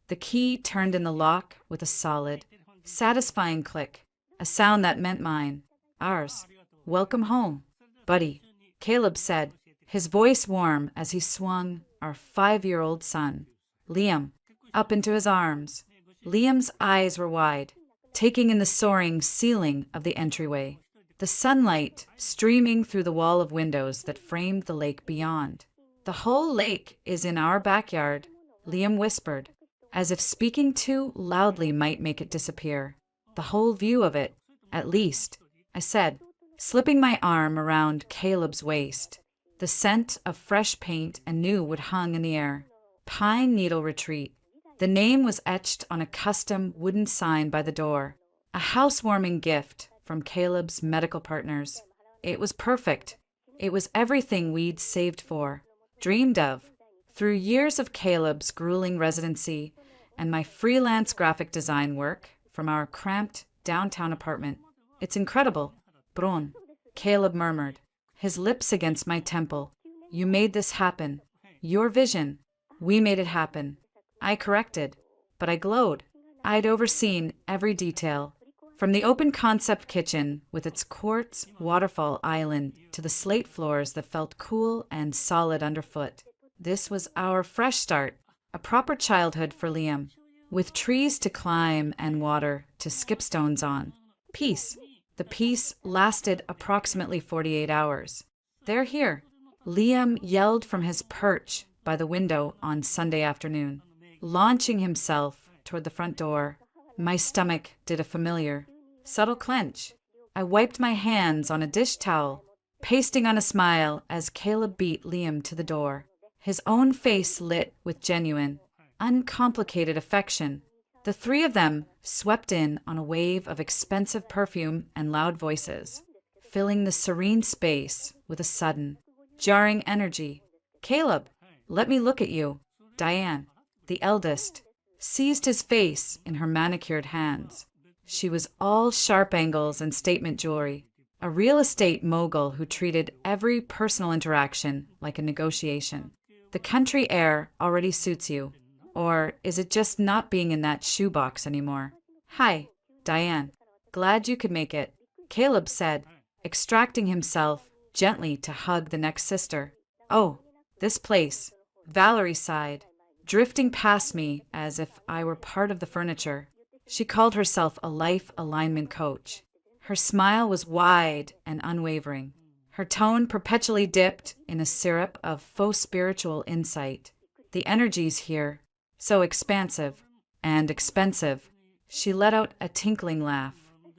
The key turned in the lock with a solid, satisfying click, a sound that meant mine, ours. Welcome home, buddy, Caleb said, his voice warm as he swung our 5-year-old son, Liam, up into his arms. Liam's eyes were wide, taking in the soaring ceiling of the entryway, the sunlight streaming through the wall of windows that framed the lake beyond. The whole lake is in our backyard, Liam whispered, as if speaking too loudly might make it disappear. The whole view of it, at least, I said, slipping my arm around Caleb's waist. The scent of fresh paint and new wood hung in the air. Pine Needle Retreat. The name was etched on a custom wooden sign by the door, a housewarming gift from Caleb's medical partners. It was perfect. It was everything we'd saved for, dreamed of, through years of Caleb's grueling residency and my freelance graphic design work from our cramped downtown apartment. It's incredible, Bron, Caleb murmured, his lips against my temple. You made this happen. Your vision. We made it happen. I corrected, but I glowed. I'd overseen every detail, from the open concept kitchen with its quartz waterfall island to the slate floors that felt cool and solid underfoot. This was our fresh start, a proper childhood for Liam, with trees to climb and water to skip stones on. Peace. The peace lasted approximately 48 hours. They're here, Liam yelled from his perch by the window on Sunday afternoon, launching himself toward the front door. My stomach did a familiar, subtle clench. I wiped my hands on a dish towel, pasting on a smile as Caleb beat Liam to the door, his own face lit with genuine, uncomplicated affection. The three of them swept in on a wave of expensive perfume and loud voices, filling the serene space with a sudden, jarring energy. Caleb, let me look at you. Diane, the eldest, seized his face in her manicured hands. She was all sharp angles and statement jewelry, a real estate mogul who treated every personal interaction like a negotiation. The country air already suits you. Or is it just not being in that shoebox anymore? Hi, Diane. Glad you could make it, Caleb said, extracting himself gently to hug the next sister. Oh, this place, Valerie sighed, drifting past me as if I were part of the furniture. She called herself a life alignment coach. Her smile was wide and unwavering, her tone perpetually dipped in a syrup of faux spiritual insight. The energies here, so expansive and expensive. She let out a tinkling laugh,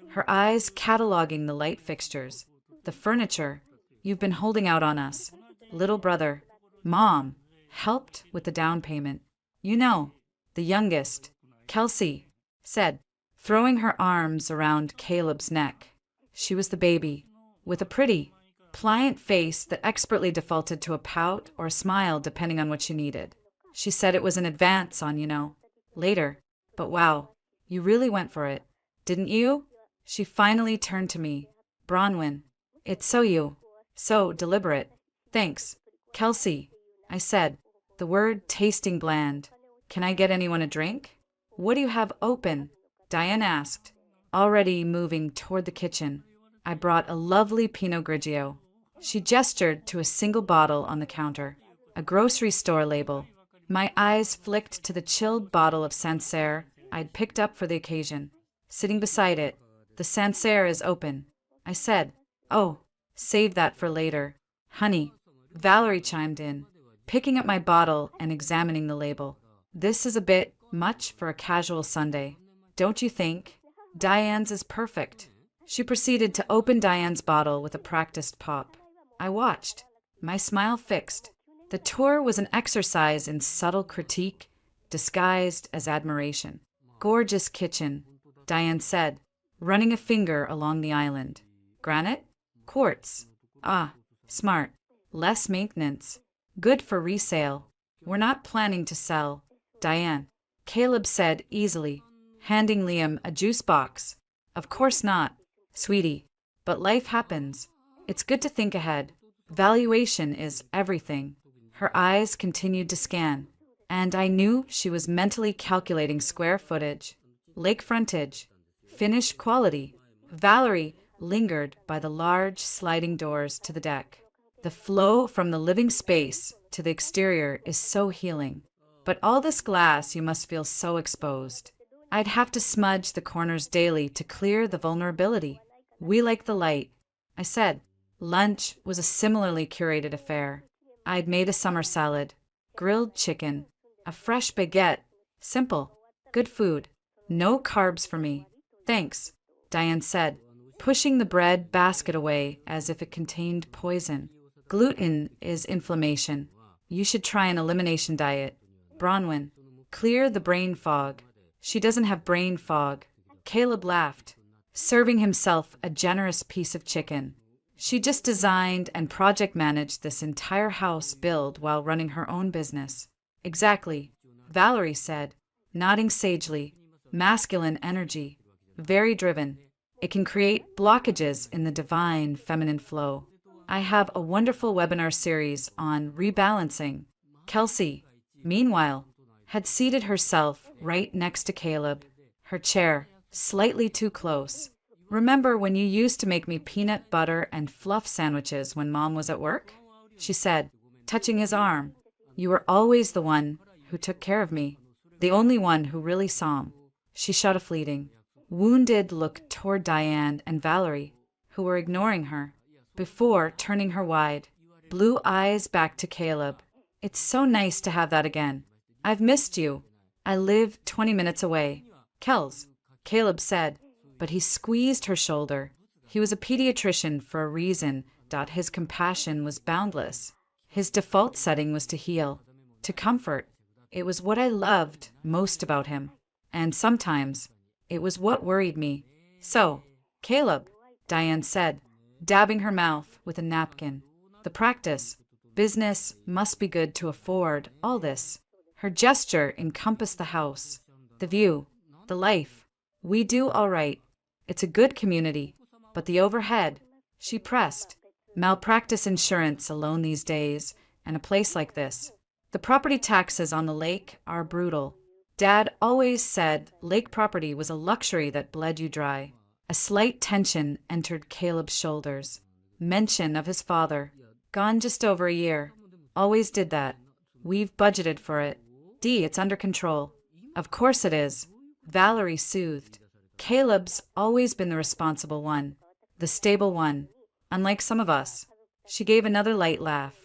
her eyes cataloging the light fixtures. The furniture, you've been holding out on us. Little brother, Mom, helped with the down payment. You know, the youngest, Kelsey, said, throwing her arms around Caleb's neck. She was the baby, with a pretty, pliant face that expertly defaulted to a pout or a smile depending on what she needed. She said it was an advance on, later. But wow, you really went for it, didn't you? She finally turned to me. Bronwyn, it's so deliberate. Thanks, Kelsey, I said, the word tasting bland. Can I get anyone a drink? What do you have open? Diane asked, already moving toward the kitchen. I brought a lovely Pinot Grigio. She gestured to a single bottle on the counter, a grocery store label. My eyes flicked to the chilled bottle of Sancerre I'd picked up for the occasion. Sitting beside it, the Sancerre is open. I said, oh, save that for later. Honey, Valerie chimed in, picking up my bottle and examining the label. This is a bit much for a casual Sunday, don't you think? Diane's is perfect. She proceeded to open Diane's bottle with a practiced pop. I watched, my smile fixed. The tour was an exercise in subtle critique, disguised as admiration. Gorgeous kitchen, Diane said, running a finger along the island. Granite? Quartz. Ah, smart. Less maintenance. Good for resale. We're not planning to sell. Diane, Caleb said easily, handing Liam a juice box. Of course not, sweetie, but life happens. It's good to think ahead. Valuation is everything. Her eyes continued to scan, and I knew she was mentally calculating square footage, lake frontage, finish quality. Valerie lingered by the large sliding doors to the deck. The flow from the living space to the exterior is so healing. But all this glass, you must feel so exposed. I'd have to smudge the corners daily to clear the vulnerability. We like the light, I said. Lunch was a similarly curated affair. I'd made a summer salad, grilled chicken, a fresh baguette. Simple, good food. No carbs for me. Thanks, Diane said, pushing the bread basket away as if it contained poison. Gluten is inflammation. You should try an elimination diet. Bronwyn, clear the brain fog. She doesn't have brain fog. Caleb laughed, serving himself a generous piece of chicken. She just designed and project managed this entire house build while running her own business. Exactly, Valerie said, nodding sagely. Masculine energy. Very driven. It can create blockages in the divine feminine flow. I have a wonderful webinar series on rebalancing. Kelsey, meanwhile, had seated herself right next to Caleb, her chair slightly too close. Remember when you used to make me peanut butter and fluff sandwiches when Mom was at work? She said, touching his arm. You were always the one who took care of me, the only one who really saw him. She shot a fleeting, wounded look toward Diane and Valerie, who were ignoring her, before turning her wide, blue eyes back to Caleb. It's so nice to have that again. I've missed you. I live 20 minutes away. Kels, Caleb said, but he squeezed her shoulder. He was a pediatrician for a reason. His compassion was boundless. His default setting was to heal, to comfort. It was what I loved most about him. And sometimes, it was what worried me. So, Caleb, Diane said, dabbing her mouth with a napkin. The practice, business must be good to afford all this. Her gesture encompassed the house, the view, the life. We do all right. It's a good community. But the overhead, she pressed. Malpractice insurance alone these days, and a place like this. The property taxes on the lake are brutal. Dad always said lake property was a luxury that bled you dry. A slight tension entered Caleb's shoulders. Mention of his father. Gone just over a year. Always did that. We've budgeted for it. It's under control. Of course it is. Valerie soothed. Caleb's always been the responsible one. The stable one. Unlike some of us. She gave another light laugh.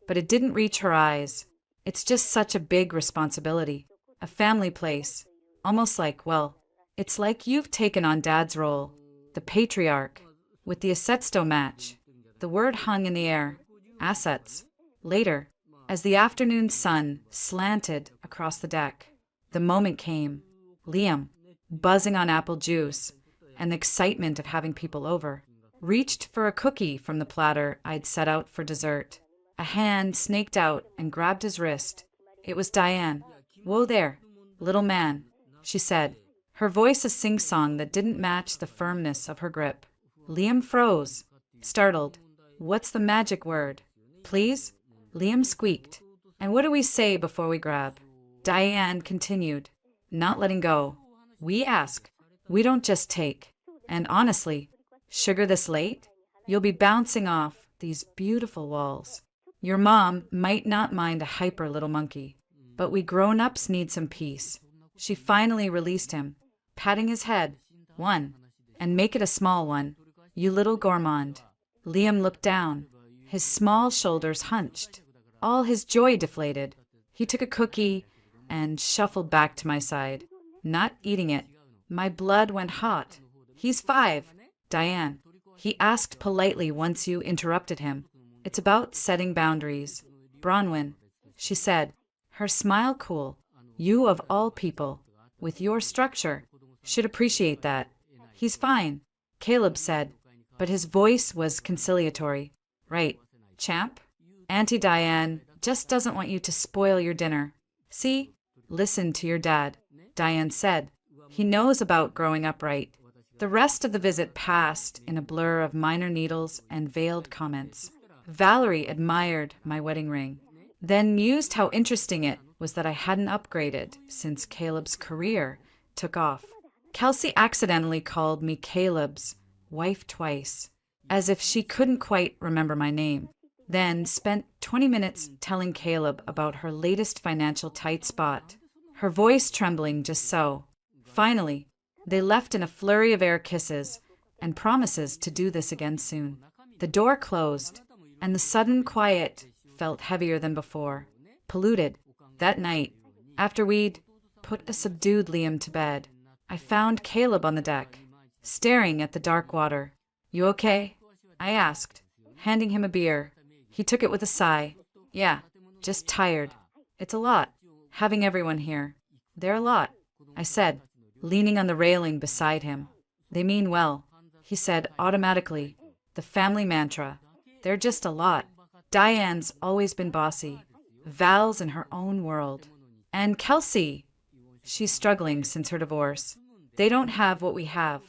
But it didn't reach her eyes. It's just such a big responsibility. A family place. Almost like, well, it's like you've taken on Dad's role. The patriarch. With the Assetsto match. The word hung in the air. Assets. Later, as the afternoon sun slanted across the deck, the moment came. Liam, buzzing on apple juice and the excitement of having people over, reached for a cookie from the platter I'd set out for dessert. A hand snaked out and grabbed his wrist. It was Diane. Whoa there, little man, she said, her voice a sing-song that didn't match the firmness of her grip. Liam froze, startled. What's the magic word? Please? Liam squeaked. And what do we say before we grab? Diane continued, not letting go. We ask. We don't just take. And honestly, sugar this late? You'll be bouncing off these beautiful walls. Your mom might not mind a hyper little monkey, but we grown-ups need some peace. She finally released him, patting his head. One. And make it a small one. You little gourmand. Liam looked down, his small shoulders hunched, all his joy deflated. He took a cookie and shuffled back to my side, not eating it. My blood went hot. He's 5, Diane. He asked politely once you interrupted him. It's about setting boundaries. Bronwyn, she said, her smile cool. You of all people, with your structure, should appreciate that. He's fine, Caleb said, but his voice was conciliatory. Right, champ? Auntie Diane just doesn't want you to spoil your dinner. See? Listen to your dad, Diane said. He knows about growing up right. The rest of the visit passed in a blur of minor needles and veiled comments. Valerie admired my wedding ring, then mused how interesting it was that I hadn't upgraded since Caleb's career took off. Kelsey accidentally called me Caleb's wife twice, as if she couldn't quite remember my name, then spent 20 minutes telling Caleb about her latest financial tight spot, her voice trembling just so. Finally, they left in a flurry of air kisses and promises to do this again soon. The door closed, and the sudden quiet felt heavier than before, polluted. That night, after we'd put a subdued Liam to bed, I found Caleb on the deck, staring at the dark water. "You okay?" I asked, handing him a beer. He took it with a sigh. "Yeah, just tired. It's a lot, having everyone here." "They're a lot," I said, leaning on the railing beside him. "They mean well," he said automatically, the family mantra. "They're just a lot. Diane's always been bossy. Val's in her own world. And Kelsey, she's struggling since her divorce. They don't have what we have.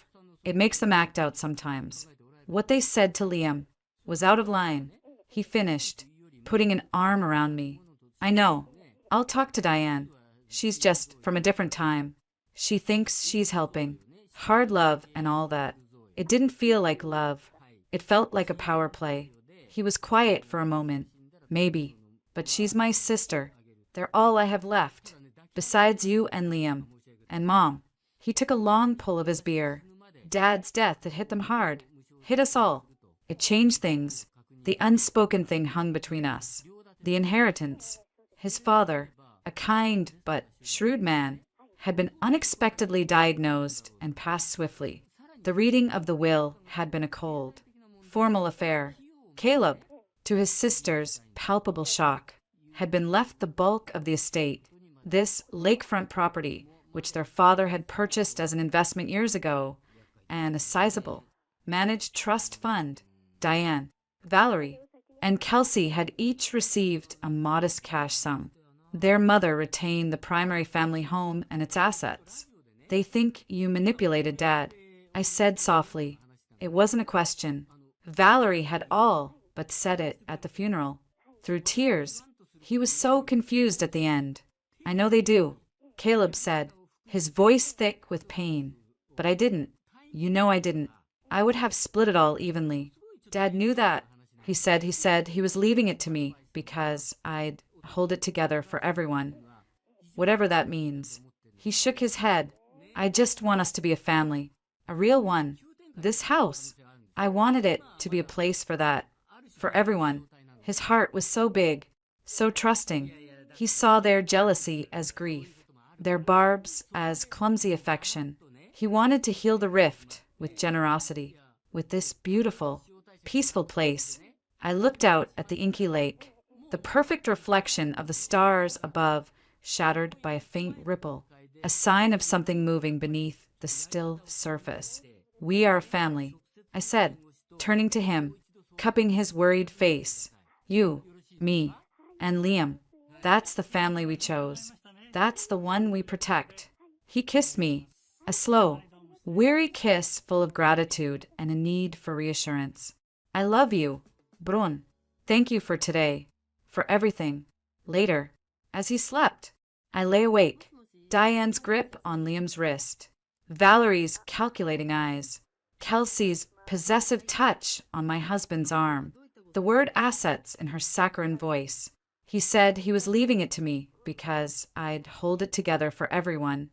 It makes them act out sometimes." What they said to Liam was out of line. He finished, putting an arm around me. "I know. I'll talk to Diane. She's just from a different time. She thinks she's helping. Hard love and all that." It didn't feel like love. It felt like a power play. He was quiet for a moment. "Maybe. But she's my sister. They're all I have left. Besides you and Liam. And Mom." He took a long pull of his beer. "Dad's death, it hit them hard. Hit us all. It changed things. The unspoken thing hung between us. The inheritance." His father, a kind but shrewd man, had been unexpectedly diagnosed and passed swiftly. The reading of the will had been a cold, formal affair. Caleb, to his sister's palpable shock, had been left the bulk of the estate. This lakefront property, which their father had purchased as an investment years ago, and a sizable, managed trust fund. Diane, Valerie, and Kelsey had each received a modest cash sum. Their mother retained the primary family home and its assets. "They think you manipulated Dad," I said softly. It wasn't a question. Valerie had all but said it at the funeral, through tears. He was so confused at the end. "I know they do," Caleb said, his voice thick with pain. "But I didn't. You know I didn't. I would have split it all evenly. Dad knew that." He said he was leaving it to me because I'd hold it together for everyone. Whatever that means. He shook his head. "I just want us to be a family. A real one. This house. I wanted it to be a place for that. For everyone." His heart was so big, so trusting. He saw their jealousy as grief, their barbs as clumsy affection. He wanted to heal the rift with generosity, with this beautiful, peaceful place. I looked out at the inky lake, the perfect reflection of the stars above, shattered by a faint ripple, a sign of something moving beneath the still surface. "We are a family," I said, turning to him, cupping his worried face. "You, me, and Liam. That's the family we chose. That's the one we protect." He kissed me, a slow, weary kiss full of gratitude and a need for reassurance. "I love you, Brun. Thank you for today, for everything." Later, as he slept, I lay awake, Diane's grip on Liam's wrist, Valerie's calculating eyes, Kelsey's possessive touch on my husband's arm, the word assets in her saccharine voice. He said he was leaving it to me because I'd hold it together for everyone.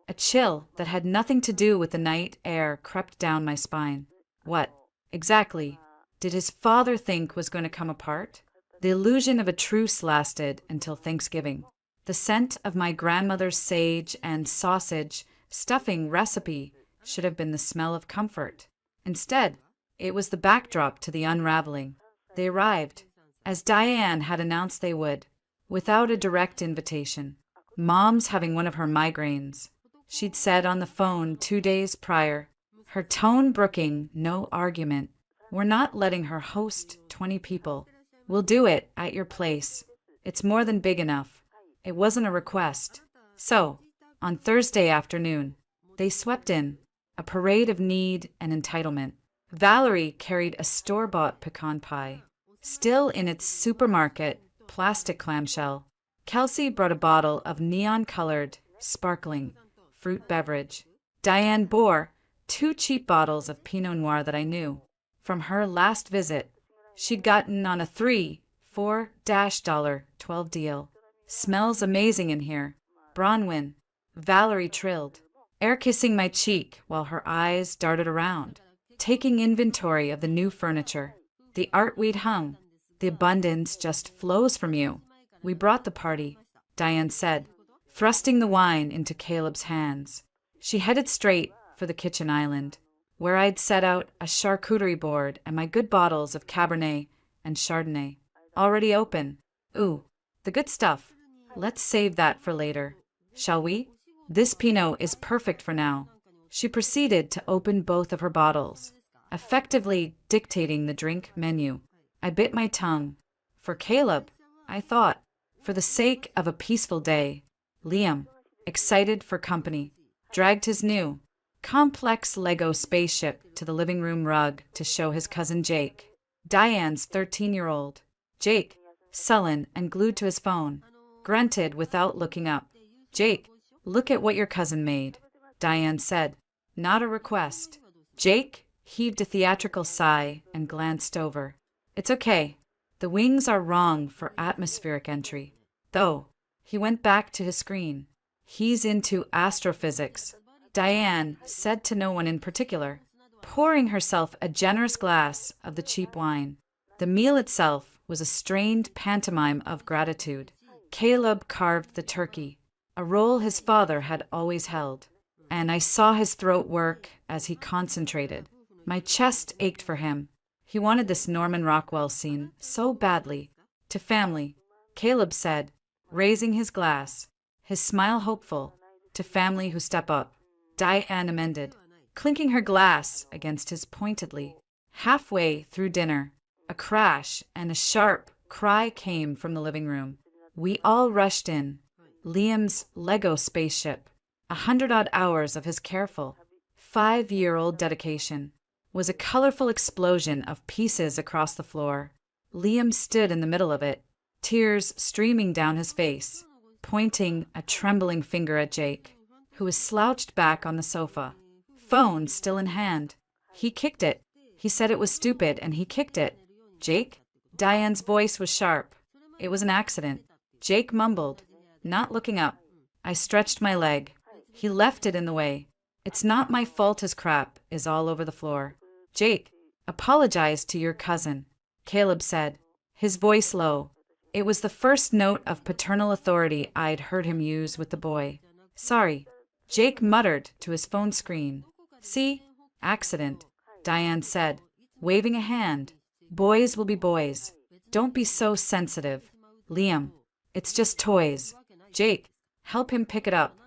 A chill that had nothing to do with the night air crept down my spine. What, exactly, did his father think was going to come apart? The illusion of a truce lasted until Thanksgiving. The scent of my grandmother's sage and sausage stuffing recipe should have been the smell of comfort. Instead, it was the backdrop to the unraveling. They arrived, as Diane had announced they would, without a direct invitation. Mom's having one of her migraines, she'd said on the phone 2 days prior, her tone brooking no argument. "We're not letting her host 20 people. We'll do it at your place. It's more than big enough." It wasn't a request. So, on Thursday afternoon, they swept in, a parade of need and entitlement. Valerie carried a store-bought pecan pie, still in its supermarket plastic clamshell. Kelsey brought a bottle of neon-colored, sparkling fruit beverage. Diane bore 2 cheap bottles of Pinot Noir that I knew from her last visit. She'd gotten on a 3-4-$12 deal. Smells amazing in here. Bronwyn. Valerie trilled, air kissing my cheek while her eyes darted around, taking inventory of the new furniture, the art we'd hung. The abundance just flows from you. We brought the party, Diane said, thrusting the wine into Caleb's hands. She headed straight for the kitchen island, where I'd set out a charcuterie board and my good bottles of Cabernet and Chardonnay, already open. Ooh, the good stuff. Let's save that for later. Shall we? This Pinot is perfect for now. She proceeded to open both of her bottles, effectively dictating the drink menu. I bit my tongue. For Caleb, I thought, for the sake of a peaceful day. Liam, excited for company, dragged his new, complex Lego spaceship to the living room rug to show his cousin Jake, Diane's 13-year-old. Jake, sullen and glued to his phone, grunted without looking up. Jake, look at what your cousin made, Diane said. Not a request. Jake heaved a theatrical sigh and glanced over. It's okay. The wings are wrong for atmospheric entry. Though, he went back to his screen. He's into astrophysics, Diane said to no one in particular, pouring herself a generous glass of the cheap wine. The meal itself was a strained pantomime of gratitude. Caleb carved the turkey, a role his father had always held, and I saw his throat work as he concentrated. My chest ached for him. He wanted this Norman Rockwell scene so badly. To family, Caleb said, raising his glass, his smile hopeful. To family who step up, Diane amended, clinking her glass against his pointedly. Halfway through dinner, a crash and a sharp cry came from the living room. We all rushed in. Liam's Lego spaceship, 100-odd hours of his careful, 5-year-old dedication, was a colorful explosion of pieces across the floor. Liam stood in the middle of it, tears streaming down his face, pointing a trembling finger at Jake, who was slouched back on the sofa, phone still in hand. He kicked it. He said it was stupid, and he kicked it. Jake? Diane's voice was sharp. It was an accident. Jake mumbled, not looking up. I stretched my leg. He left it in the way. It's not my fault his crap is all over the floor. Jake, apologize to your cousin, Caleb said, his voice low. It was the first note of paternal authority I'd heard him use with the boy. Sorry, Jake muttered to his phone screen. See? Accident, Diane said, waving a hand. Boys will be boys. Don't be so sensitive. Liam, it's just toys. Jake, help him pick it up.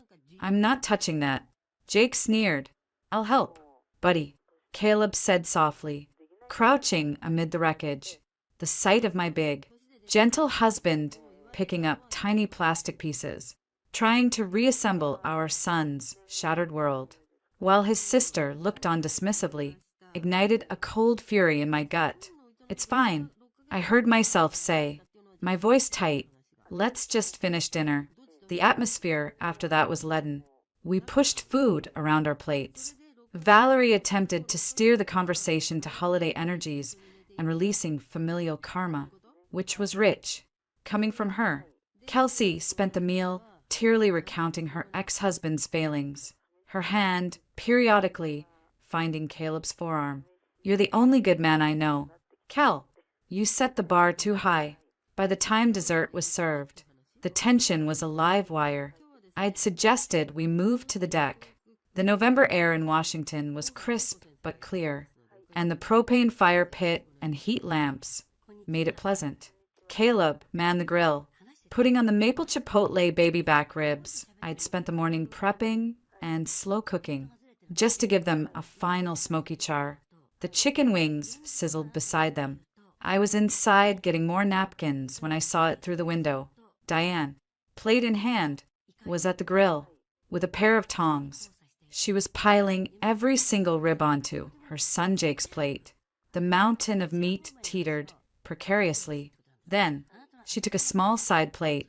I'm not touching that. Jake sneered. I'll help, buddy, Caleb said softly, crouching amid the wreckage. The sight of my big, gentle husband picking up tiny plastic pieces, trying to reassemble our son's shattered world, while his sister looked on dismissively, ignited a cold fury in my gut. It's fine, I heard myself say, my voice tight. Let's just finish dinner. The atmosphere after that was leaden. We pushed food around our plates. Valerie attempted to steer the conversation to holiday energies and releasing familial karma, which was rich, coming from her. Kelsey spent the meal tearily recounting her ex-husband's failings, her hand periodically finding Caleb's forearm. You're the only good man I know. Kel, you set the bar too high. By the time dessert was served, the tension was a live wire. I'd suggested we move to the deck. The November air in Washington was crisp but clear, and the propane fire pit and heat lamps made it pleasant. Caleb manned the grill, putting on the maple chipotle baby back ribs I'd spent the morning prepping and slow cooking, just to give them a final smoky char. The chicken wings sizzled beside them. I was inside getting more napkins when I saw it through the window. Diane, plate in hand, was at the grill with a pair of tongs. She was piling every single rib onto her son Jake's plate. The mountain of meat teetered precariously. Then she took a small side plate,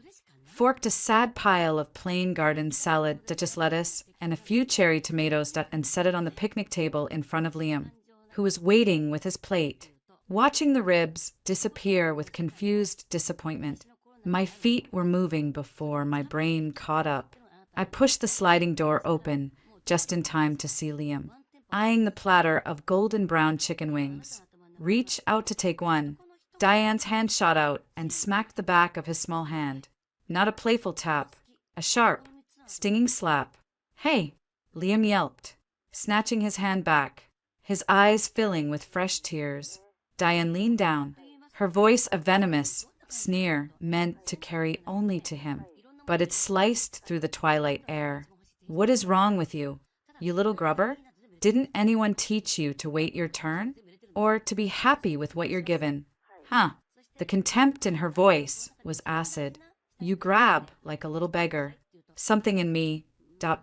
forked a sad pile of plain garden salad, Duchess lettuce, and a few cherry tomatoes and set it on the picnic table in front of Liam, who was waiting with his plate, watching the ribs disappear with confused disappointment. My feet were moving before my brain caught up. I pushed the sliding door open just in time to see Liam, eyeing the platter of golden brown chicken wings. Reach out to take one. Diane's hand shot out and smacked the back of his small hand. Not a playful tap, a sharp, stinging slap. "Hey!" Liam yelped, snatching his hand back, his eyes filling with fresh tears. Diane leaned down, her voice a venomous sneer meant to carry only to him, but it sliced through the twilight air. "What is wrong with you, you little grubber? Didn't anyone teach you to wait your turn? Or to be happy with what you're given? Huh?" The contempt in her voice was acid. "You grab like a little beggar. Something in me,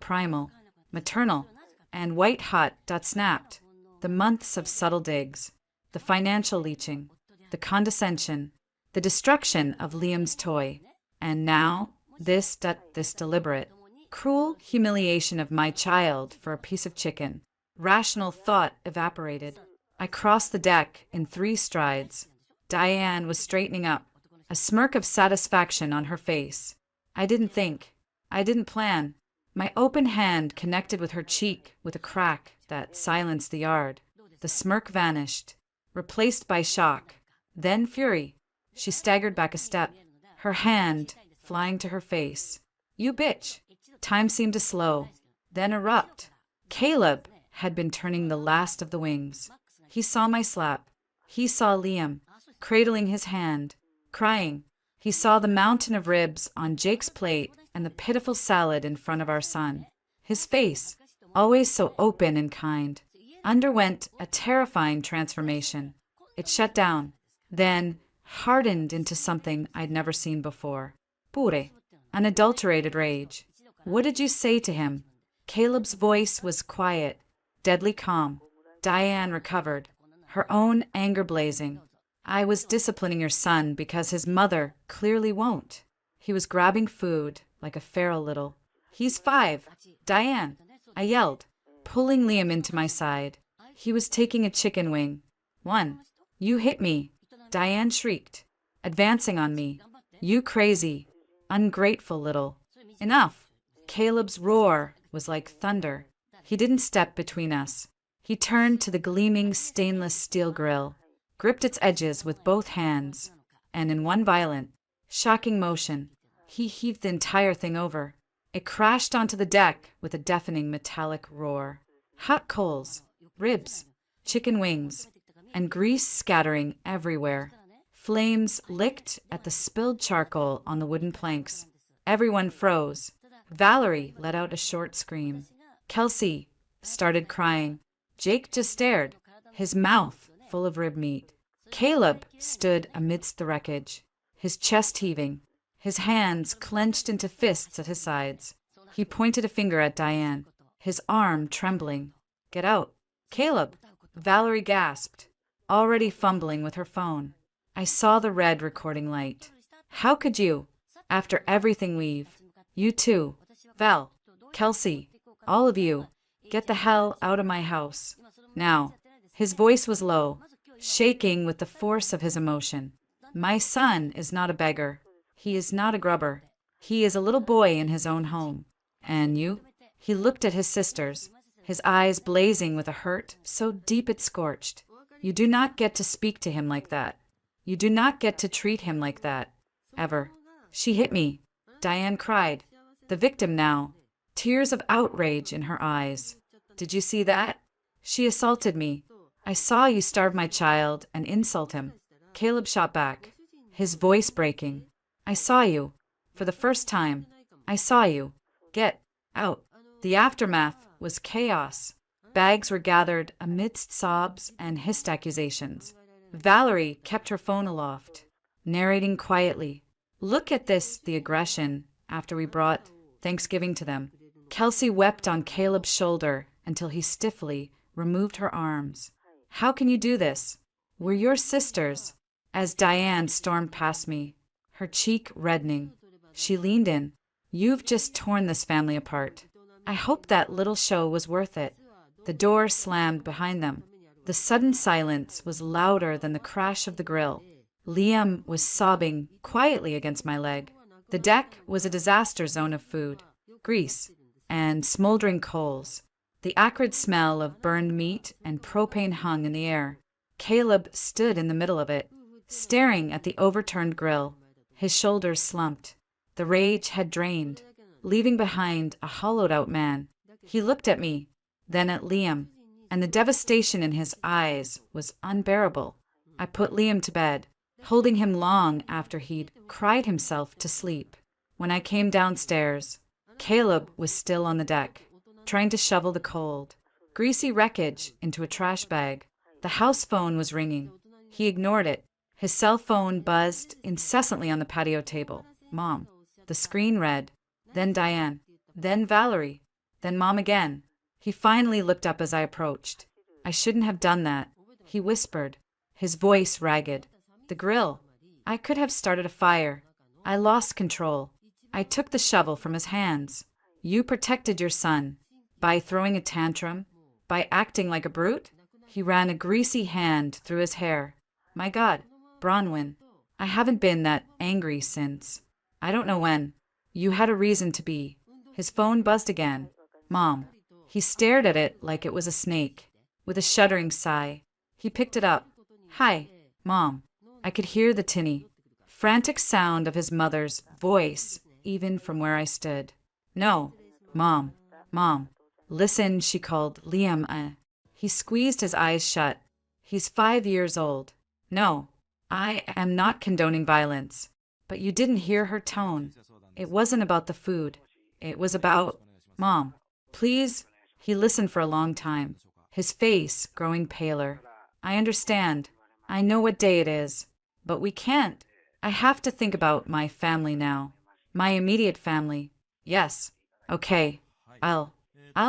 primal, maternal, and white-hot, snapped. The months of subtle digs, the financial leeching, the condescension, the destruction of Liam's toy, and now this deliberate, cruel humiliation of my child for a piece of chicken." Rational thought evaporated. I crossed the deck in 3 strides. Diane was straightening up, a smirk of satisfaction on her face. I didn't think. I didn't plan. My open hand connected with her cheek with a crack that silenced the yard. The smirk vanished, replaced by shock, then fury. She staggered back a step, her hand flying to her face. "You bitch!" Time seemed to slow, then erupt. Caleb had been turning the last of the wings. He saw my slap. He saw Liam, cradling his hand, crying. He saw the mountain of ribs on Jake's plate and the pitiful salad in front of our son. His face, always so open and kind, underwent a terrifying transformation. It shut down, then hardened into something I'd never seen before. Pure, unadulterated rage. "What did you say to him?" Caleb's voice was quiet, deadly calm. Diane recovered, her own anger blazing. "I was disciplining your son because his mother clearly won't." He was grabbing food like a feral little. "He's 5. Diane!" I yelled, pulling Liam into my side. He was taking a chicken wing. "1. You hit me!" Diane shrieked, advancing on me. "You crazy, ungrateful little." "Enough!" Caleb's roar was like thunder. He didn't step between us. He turned to the gleaming stainless steel grill, gripped its edges with both hands, and in one violent, shocking motion, he heaved the entire thing over. It crashed onto the deck with a deafening metallic roar. Hot coals, ribs, chicken wings, and grease scattering everywhere. Flames licked at the spilled charcoal on the wooden planks. Everyone froze. Valerie let out a short scream. Kelsey started crying. Jake just stared, his mouth full of rib meat. Caleb stood amidst the wreckage, his chest heaving, his hands clenched into fists at his sides. He pointed a finger at Diane, his arm trembling. "Get out. Caleb!" Valerie gasped, already fumbling with her phone. I saw the red recording light. "How could you? After everything we've... You too. Val, Kelsey, all of you. Get the hell out of my house. Now." His voice was low, shaking with the force of his emotion. "My son is not a beggar. He is not a grubber. He is a little boy in his own home. And you?" He looked at his sisters, his eyes blazing with a hurt so deep it scorched. "You do not get to speak to him like that. You do not get to treat him like that. Ever." "She hit me," Diane cried, the victim now, tears of outrage in her eyes. "Did you see that? She assaulted me. I saw you starve my child and insult him." Caleb shot back, his voice breaking. "I saw you. For the first time. I saw you. Get out." The aftermath was chaos. Bags were gathered amidst sobs and hissed accusations. Valerie kept her phone aloft, narrating quietly. "Look at this, the aggression, after we brought Thanksgiving to them." Kelsey wept on Caleb's shoulder until he stiffly removed her arms. "How can you do this? We're your sisters." As Diane stormed past me, her cheek reddening. She leaned in. You've just torn this family apart. I hope that little show was worth it. The door slammed behind them. The sudden silence was louder than the crash of the grill. Liam was sobbing quietly against my leg. The deck was a disaster zone of food, grease, and smoldering coals. The acrid smell of burned meat and propane hung in the air. Caleb stood in the middle of it, staring at the overturned grill. His shoulders slumped. The rage had drained, leaving behind a hollowed-out man. He looked at me, then at Liam, and the devastation in his eyes was unbearable. I put Liam to bed, holding him long after he'd cried himself to sleep. When I came downstairs, Caleb was still on the deck, trying to shovel the cold, greasy wreckage into a trash bag. The house phone was ringing. He ignored it. His cell phone buzzed incessantly on the patio table. Mom. The screen read, then Diane, then Valerie, then Mom again. He finally looked up as I approached. I shouldn't have done that, he whispered, his voice ragged. The grill. I could have started a fire. I lost control. I took the shovel from his hands. You protected your son. By throwing a tantrum? By acting like a brute? He ran a greasy hand through his hair. My God, Bronwyn, I haven't been that angry since. I don't know when. You had a reason to be. His phone buzzed again. Mom. He stared at it like it was a snake. With a shuddering sigh, he picked it up. Hi, Mom. I could hear the tinny, frantic sound of his mother's voice, even from where I stood. No, Mom, Mom. Listen, she called Liam. He squeezed his eyes shut. He's 5 years old. No, I am not condoning violence. But you didn't hear her tone. It wasn't about the food. It was about, Mom, please. He listened for a long time, his face growing paler. I understand. I know what day it is. But we can't. I have to think about my family now. My immediate family. Yes. Okay. I'll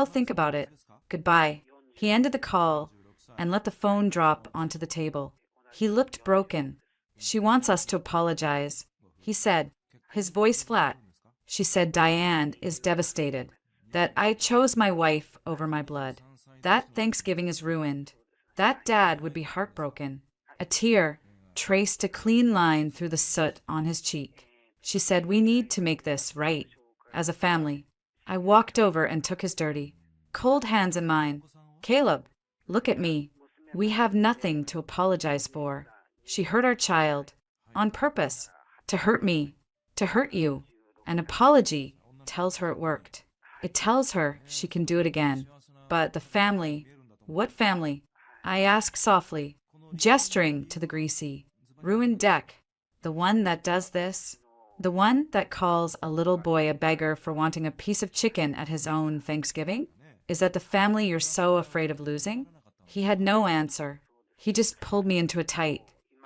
think about it. Goodbye. He ended the call and let the phone drop onto the table. He looked broken. She wants us to apologize, he said, his voice flat. She said Diane is devastated, that I chose my wife over my blood. That Thanksgiving is ruined. That dad would be heartbroken. A tear traced a clean line through the soot on his cheek. She said we need to make this right, as a family. I walked over and took his dirty, cold hands in mine. Caleb, look at me. We have nothing to apologize for. She hurt our child, on purpose, to hurt me, to hurt you. An apology tells her it worked. It tells her she can do it again. But the family, what family? I ask softly, gesturing to the greasy, ruined deck. The one that does this? The one that calls a little boy a beggar for wanting a piece of chicken at his own Thanksgiving? Is that the family you're so afraid of losing? He had no answer. He just pulled me into a tight,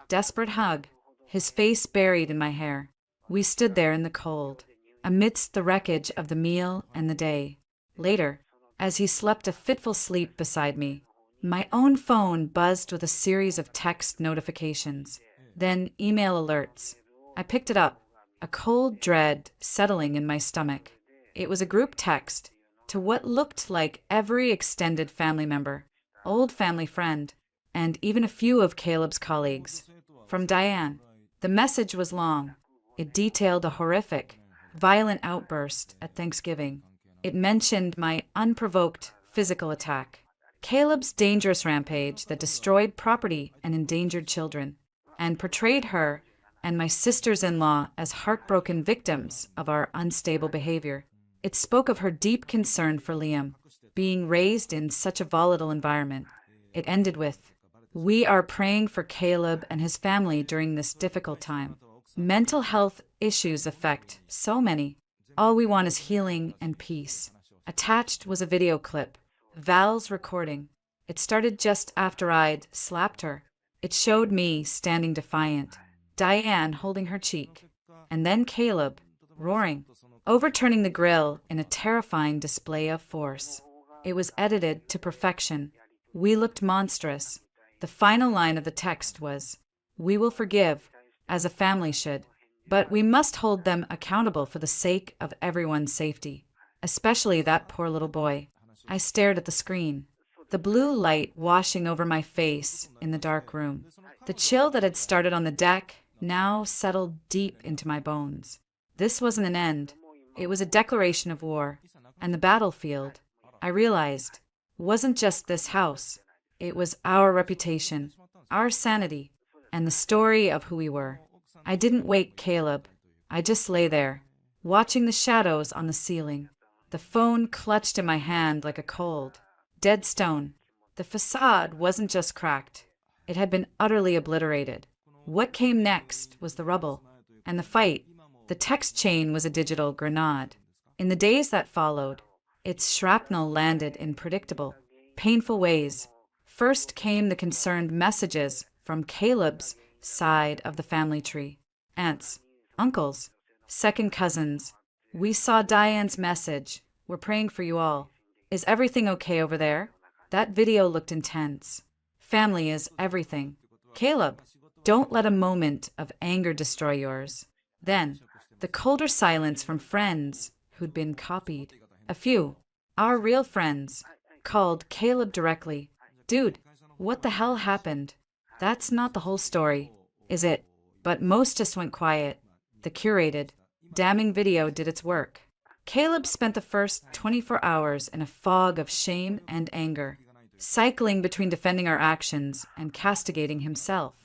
desperate hug, his face buried in my hair. We stood there in the cold, amidst the wreckage of the meal and the day. Later, as he slept a fitful sleep beside me, my own phone buzzed with a series of text notifications, then email alerts. I picked it up, a cold dread settling in my stomach. It was a group text to what looked like every extended family member, old family friend, and even a few of Caleb's colleagues. From Diane. The message was long. It detailed a horrific, violent outburst at Thanksgiving. It mentioned my unprovoked physical attack, Caleb's dangerous rampage that destroyed property and endangered children, and portrayed her and my sisters-in-law as heartbroken victims of our unstable behavior. It spoke of her deep concern for Liam, being raised in such a volatile environment. It ended with, "We are praying for Caleb and his family during this difficult time. Mental health issues affect so many. All we want is healing and peace." Attached was a video clip, Val's recording. It started just after I'd slapped her. It showed me standing defiant, Diane holding her cheek, and then Caleb, roaring, overturning the grill in a terrifying display of force. It was edited to perfection. We looked monstrous. The final line of the text was, "We will forgive, as a family should." But we must hold them accountable for the sake of everyone's safety, especially that poor little boy. I stared at the screen, the blue light washing over my face in the dark room. The chill that had started on the deck now settled deep into my bones. This wasn't an end. It was a declaration of war. And the battlefield, I realized, wasn't just this house. It was our reputation, our sanity, and the story of who we were. I didn't wake Caleb. I just lay there, watching the shadows on the ceiling. The phone clutched in my hand like a cold, dead stone. The facade wasn't just cracked. It had been utterly obliterated. What came next was the rubble. And the fight, the text chain was a digital grenade. In the days that followed, its shrapnel landed in predictable, painful ways. First came the concerned messages from Caleb's side of the family tree. Aunts, uncles, second cousins. We saw Diane's message. We're praying for you all. Is everything okay over there? That video looked intense. Family is everything. Caleb, don't let a moment of anger destroy yours. Then, the colder silence from friends who'd been copied. A few, our real friends, called Caleb directly. Dude, what the hell happened? That's not the whole story, is it? But most just went quiet. The curated, damning video did its work. Caleb spent the first 24 hours in a fog of shame and anger, cycling between defending our actions and castigating himself.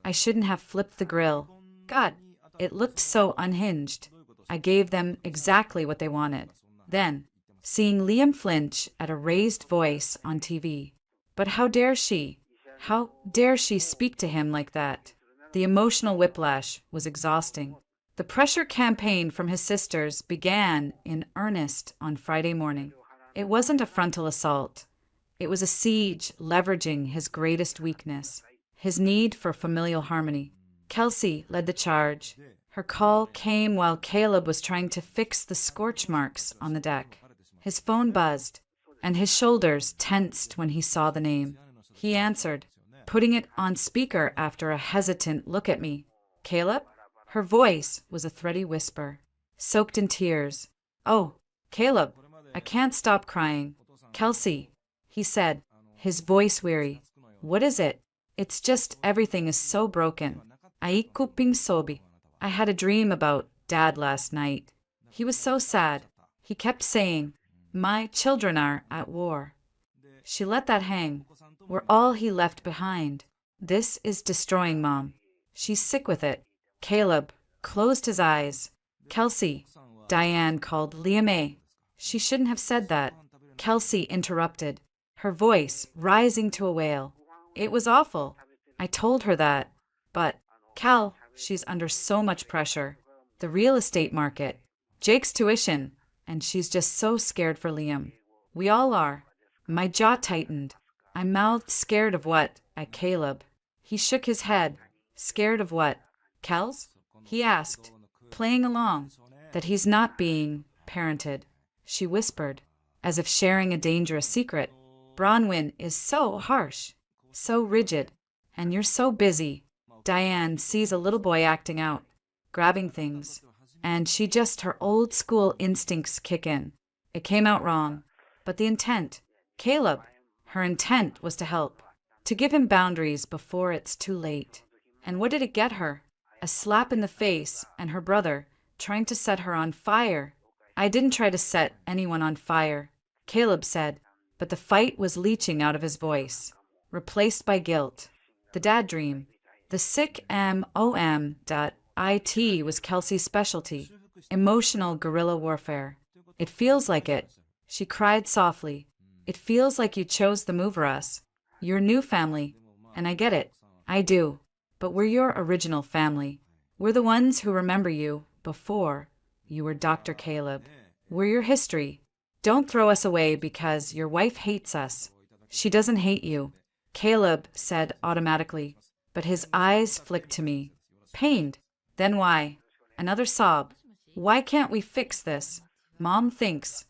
I shouldn't have flipped the grill. God, it looked so unhinged. I gave them exactly what they wanted. Then, seeing Liam flinch at a raised voice on TV. But how dare she? How dare she speak to him like that? The emotional whiplash was exhausting. The pressure campaign from his sisters began in earnest on Friday morning. It wasn't a frontal assault. It was a siege leveraging his greatest weakness, his need for familial harmony. Kelsey led the charge. Her call came while Caleb was trying to fix the scorch marks on the deck. His phone buzzed, and his shoulders tensed when he saw the name. He answered, putting it on speaker after a hesitant look at me. Caleb? Her voice was a thready whisper, soaked in tears. Oh, Caleb, I can't stop crying. Kelsey, he said, his voice weary. What is it? It's just everything is so broken. Aiku ping sobi. I had a dream about Dad last night. He was so sad. He kept saying, my children are at war. She let that hang. We're all he left behind. This is destroying Mom. She's sick with it. Caleb closed his eyes. Kelsey, Diane called Liam. She shouldn't have said that. Kelsey interrupted, her voice rising to a wail. It was awful. I told her that. But, Cal, she's under so much pressure. The real estate market, Jake's tuition, and she's just so scared for Liam. We all are. My jaw tightened. I mouthed scared of what at Caleb. He shook his head. Scared of what? Kels? He asked, playing along, that he's not being parented. She whispered, as if sharing a dangerous secret. Bronwyn is so harsh, so rigid, and you're so busy. Diane sees a little boy acting out, grabbing things, and her old school instincts kick in. It came out wrong, but the intent, Caleb, her intent was to help, to give him boundaries before it's too late. And what did it get her? A slap in the face, and her brother, trying to set her on fire. I didn't try to set anyone on fire, Caleb said, but the fight was leaching out of his voice, replaced by guilt. The dad dream. The sick MOM.IT was Kelsey's specialty, emotional guerrilla warfare. It feels like it. She cried softly. It feels like you chose the mover us. Your new family. And I get it. I do. But we're your original family. We're the ones who remember you before you were Dr. Caleb. We're your history. Don't throw us away because your wife hates us. She doesn't hate you, Caleb said automatically, but his eyes flicked to me. Pained. Then why? Another sob. Why can't we fix this? Mom thinks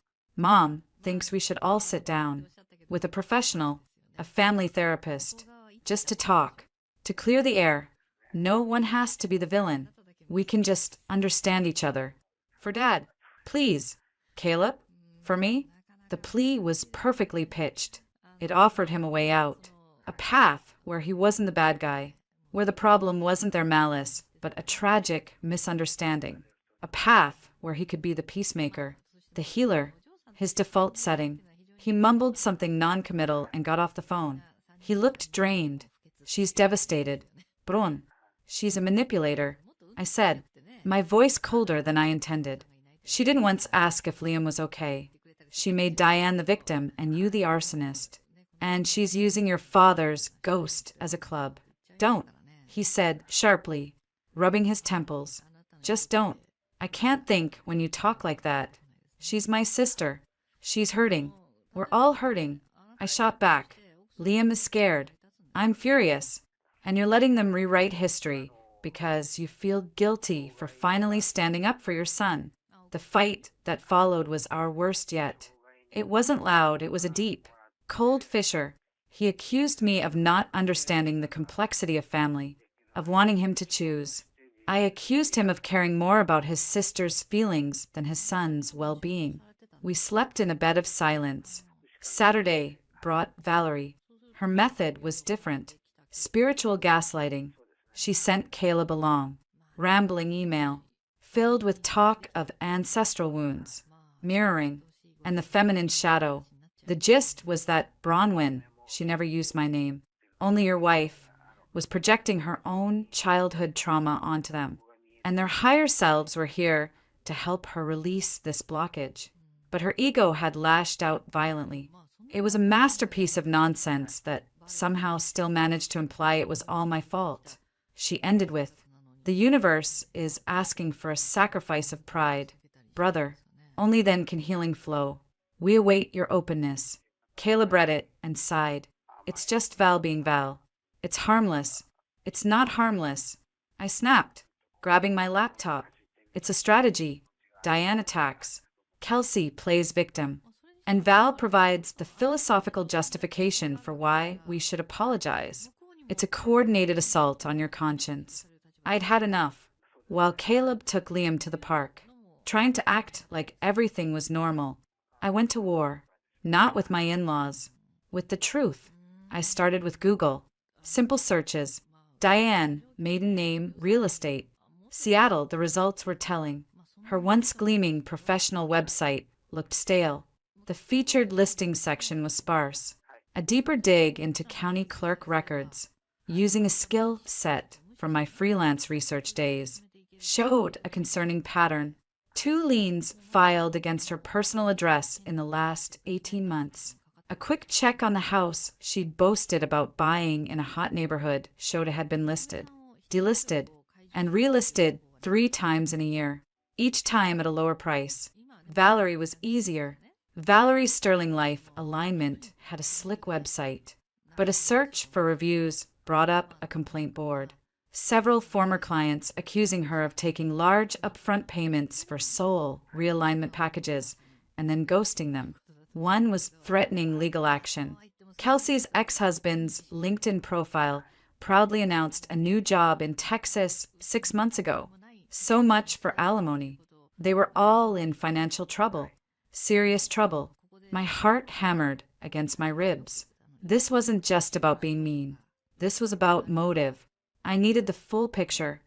we should all sit down with a professional, a family therapist, just to talk, to clear the air. No one has to be the villain. We can just understand each other. For Dad, please. Caleb, for me? The plea was perfectly pitched. It offered him a way out, a path where he wasn't the bad guy, where the problem wasn't their malice, but a tragic misunderstanding. A path where he could be the peacemaker, the healer, his default setting. He mumbled something non-committal and got off the phone. He looked drained. She's devastated. Bron, she's a manipulator. I said, my voice colder than I intended. She didn't once ask if Liam was okay. She made Diane the victim and you the arsonist. And she's using your father's ghost as a club. Don't, he said sharply, rubbing his temples. Just don't. I can't think when you talk like that. She's my sister. She's hurting. We're all hurting. I shot back. Liam is scared. I'm furious. And you're letting them rewrite history because you feel guilty for finally standing up for your son. The fight that followed was our worst yet. It wasn't loud, it was a deep, cold fissure. He accused me of not understanding the complexity of family, of wanting him to choose. I accused him of caring more about his sister's feelings than his son's well-being. We slept in a bed of silence. Saturday brought Valerie. Her method was different. Spiritual gaslighting. She sent Caleb along. Rambling email, filled with talk of ancestral wounds, mirroring, and the feminine shadow. The gist was that Bronwyn, she never used my name, only your wife, was projecting her own childhood trauma onto them. And their higher selves were here to help her release this blockage. But her ego had lashed out violently. It was a masterpiece of nonsense that somehow still managed to imply it was all my fault. She ended with, the universe is asking for a sacrifice of pride. Brother, only then can healing flow. We await your openness. Caleb read it and sighed. It's just Val being Val. It's harmless. It's not harmless. I snapped, grabbing my laptop. It's a strategy. Diane attacks. Kelsey plays victim. And Val provides the philosophical justification for why we should apologize. It's a coordinated assault on your conscience. I'd had enough. While Caleb took Liam to the park, trying to act like everything was normal, I went to war. Not with my in-laws. With the truth. I started with Google. Simple searches. Diane, maiden name, real estate. Seattle, the results were telling. Her once gleaming professional website looked stale. The featured listing section was sparse. A deeper dig into county clerk records, using a skill set from my freelance research days, showed a concerning pattern. 2 liens filed against her personal address in the last 18 months. A quick check on the house she'd boasted about buying in a hot neighborhood showed it had been listed, delisted, and relisted 3 times in a year, each time at a lower price. Valerie was easier. Valerie's Sterling Life alignment had a slick website, but a search for reviews brought up a complaint board. Several former clients accusing her of taking large upfront payments for soul realignment packages and then ghosting them. One was threatening legal action. Kelsey's ex-husband's LinkedIn profile proudly announced a new job in Texas 6 months ago. So much for alimony. They were all in financial trouble. Serious trouble. My heart hammered against my ribs. This wasn't just about being mean. This was about motive. I needed the full picture.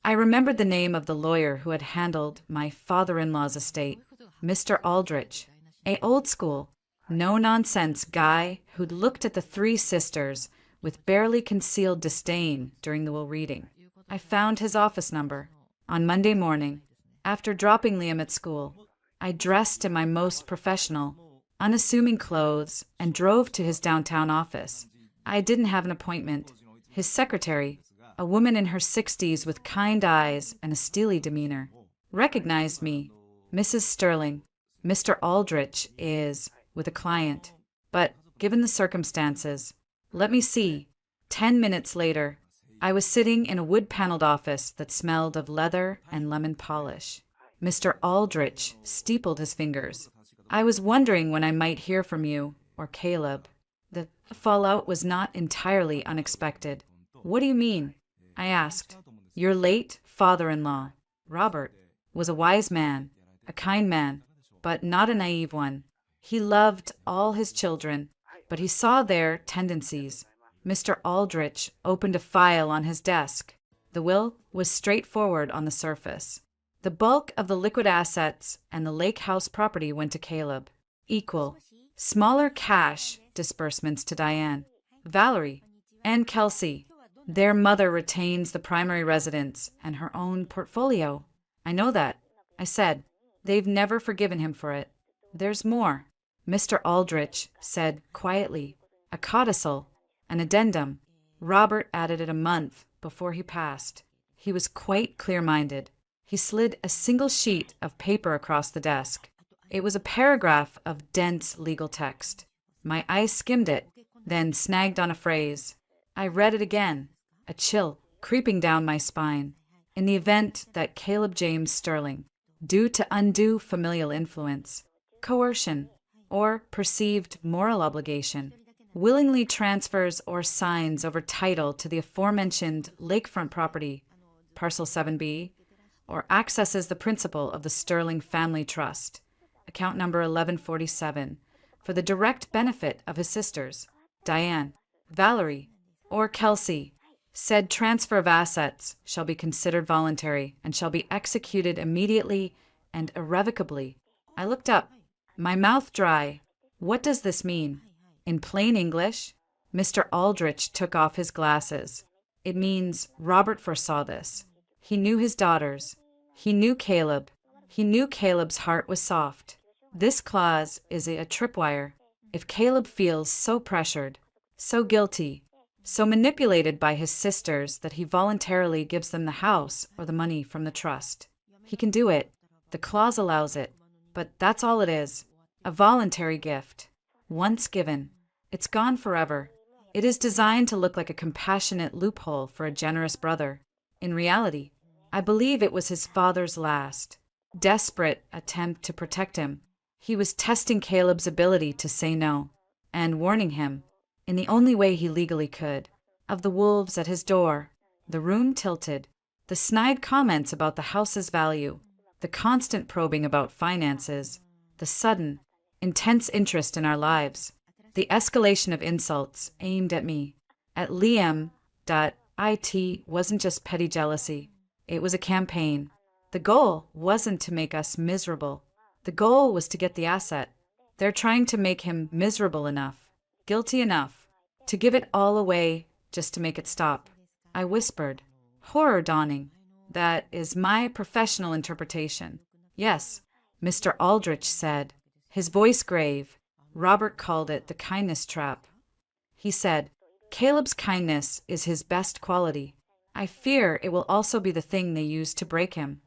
I remembered the name of the lawyer who had handled my father-in-law's estate, Mr. Aldrich, a old-school, no-nonsense guy who'd looked at the 3 sisters with barely concealed disdain during the will reading. I found his office number. On Monday morning, after dropping Liam at school, I dressed in my most professional, unassuming clothes and drove to his downtown office. I didn't have an appointment. His secretary, a woman in her 60s with kind eyes and a steely demeanor, recognized me. Mrs. Sterling, Mr. Aldrich is with a client, but given the circumstances, let me see. 10 minutes later, I was sitting in a wood-paneled office that smelled of leather and lemon polish. Mr. Aldrich steepled his fingers. I was wondering when I might hear from you, or Caleb. The fallout was not entirely unexpected. What do you mean? I asked. You're late father-in-law, Robert, was a wise man, a kind man, but not a naive one. He loved all his children, but he saw their tendencies. Mr. Aldrich opened a file on his desk. The will was straightforward on the surface. The bulk of the liquid assets and the lake house property went to Caleb. Equal, smaller cash disbursements to Diane, Valerie, and Kelsey. Their mother retains the primary residence and her own portfolio. I know that, I said. They've never forgiven him for it. There's more, Mr. Aldrich said quietly. A codicil, an addendum. Robert added it a month before he passed. He was quite clear-minded. He slid a single sheet of paper across the desk. It was a paragraph of dense legal text. My eyes skimmed it, then snagged on a phrase. I read it again, a chill creeping down my spine. In the event that Caleb James Sterling, due to undue familial influence, coercion, or perceived moral obligation, willingly transfers or signs over title to the aforementioned lakefront property, Parcel 7B, or accesses the principal of the Sterling Family Trust, account number 1147, for the direct benefit of his sisters, Diane, Valerie, or Kelsey, said transfer of assets shall be considered voluntary and shall be executed immediately and irrevocably. I looked up, my mouth dry. What does this mean? In plain English, Mr. Aldrich took off his glasses. It means Robert foresaw this. He knew his daughters. He knew Caleb. He knew Caleb's heart was soft. This clause is a tripwire. If Caleb feels so pressured, so guilty, so manipulated by his sisters that he voluntarily gives them the house or the money from the trust, he can do it. The clause allows it. But that's all it is. A voluntary gift. Once given, it's gone forever. It is designed to look like a compassionate loophole for a generous brother. In reality, I believe it was his father's last, desperate attempt to protect him. He was testing Caleb's ability to say no, and warning him, in the only way he legally could, of the wolves at his door. The room tilted. The snide comments about the house's value, the constant probing about finances, the sudden, intense interest in our lives, the escalation of insults aimed at me, at Liam. It wasn't just petty jealousy. It was a campaign. The goal wasn't to make us miserable. The goal was to get the asset. They're trying to make him miserable enough, guilty enough, to give it all away just to make it stop. I whispered, horror dawning. That is my professional interpretation. Yes, Mr. Aldrich said, his voice grave. Robert called it the kindness trap. He said, Caleb's kindness is his best quality. I fear it will also be the thing they use to break him.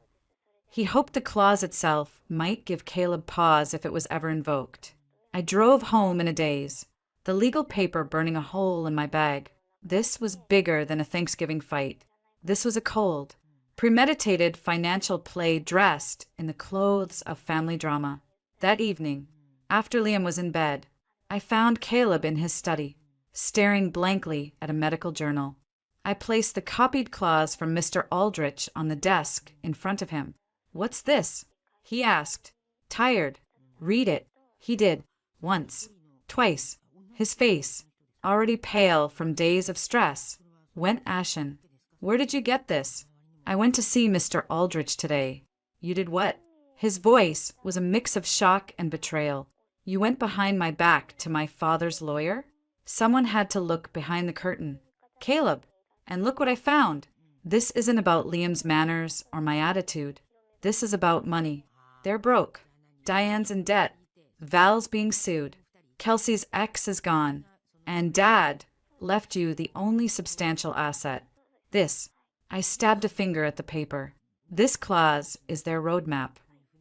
He hoped the clause itself might give Caleb pause if it was ever invoked. I drove home in a daze, the legal paper burning a hole in my bag. This was bigger than a Thanksgiving fight. This was a cold, premeditated financial play dressed in the clothes of family drama. That evening, after Liam was in bed, I found Caleb in his study, staring blankly at a medical journal. I placed the copied clause from Mr. Aldrich on the desk in front of him. What's this? He asked. Tired. Read it. He did. Once. Twice. His face, already pale from days of stress, went ashen. Where did you get this? I went to see Mr. Aldrich today. You did what? His voice was a mix of shock and betrayal. You went behind my back to my father's lawyer? Someone had to look behind the curtain. Caleb, and look what I found. This isn't about Liam's manners or my attitude. This is about money. They're broke. Diane's in debt. Val's being sued. Kelsey's ex is gone. And Dad left you the only substantial asset. This. I stabbed a finger at the paper. This clause is their roadmap.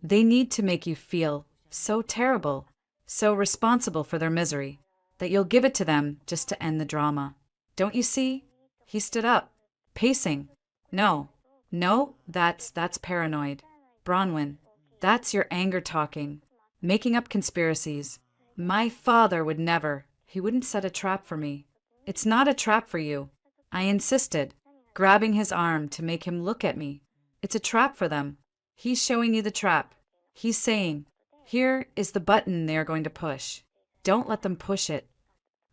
They need to make you feel so terrible, so responsible for their misery, that you'll give it to them just to end the drama. Don't you see? He stood up, pacing. No, that's paranoid. Bronwyn, that's your anger talking, making up conspiracies. My father would never. He wouldn't set a trap for me. It's not a trap for you. I insisted, grabbing his arm to make him look at me. It's a trap for them. He's showing you the trap. He's saying, here is the button they are going to push. Don't let them push it.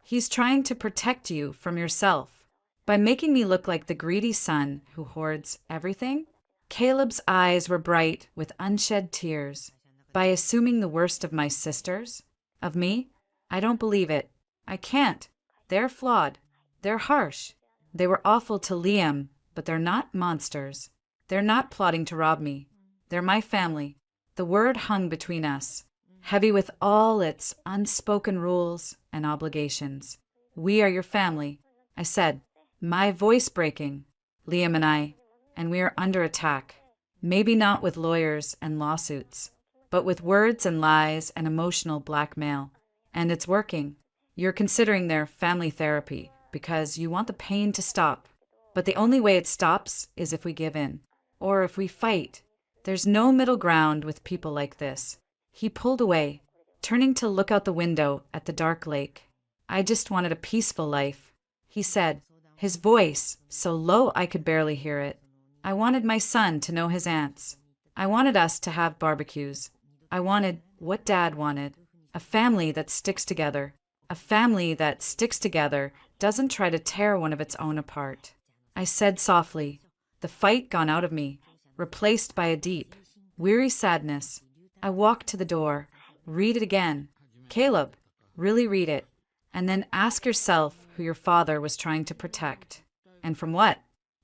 He's trying to protect you from yourself. By making me look like the greedy son who hoards everything, Caleb's eyes were bright with unshed tears. By assuming the worst of my sisters, of me, I don't believe it. I can't. They're flawed. They're harsh. They were awful to Liam, but they're not monsters. They're not plotting to rob me. They're my family. The word hung between us, heavy with all its unspoken rules and obligations. We are your family, I said, my voice breaking. Liam and we are under attack. Maybe not with lawyers and lawsuits, but with words and lies and emotional blackmail. And it's working. You're considering their family therapy because you want the pain to stop. But the only way it stops is if we give in, or if we fight. There's no middle ground with people like this. He pulled away, turning to look out the window at the dark lake. I just wanted a peaceful life, he said, his voice so low I could barely hear it. I wanted my son to know his aunts. I wanted us to have barbecues. I wanted what Dad wanted, a family that sticks together. A family that sticks together doesn't try to tear one of its own apart. I said softly, the fight gone out of me, replaced by a deep, weary sadness. I walked to the door. Read it again. Caleb, really read it. And then ask yourself who your father was trying to protect. And from what?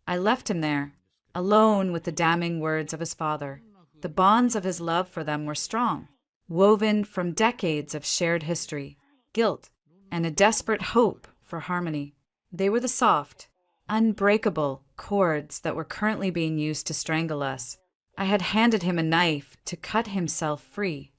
I left him there, alone with the damning words of his father. The bonds of his love for them were strong, woven from decades of shared history, guilt, and a desperate hope for harmony. They were the soft, unbreakable cords that were currently being used to strangle us. I had handed him a knife to cut himself free.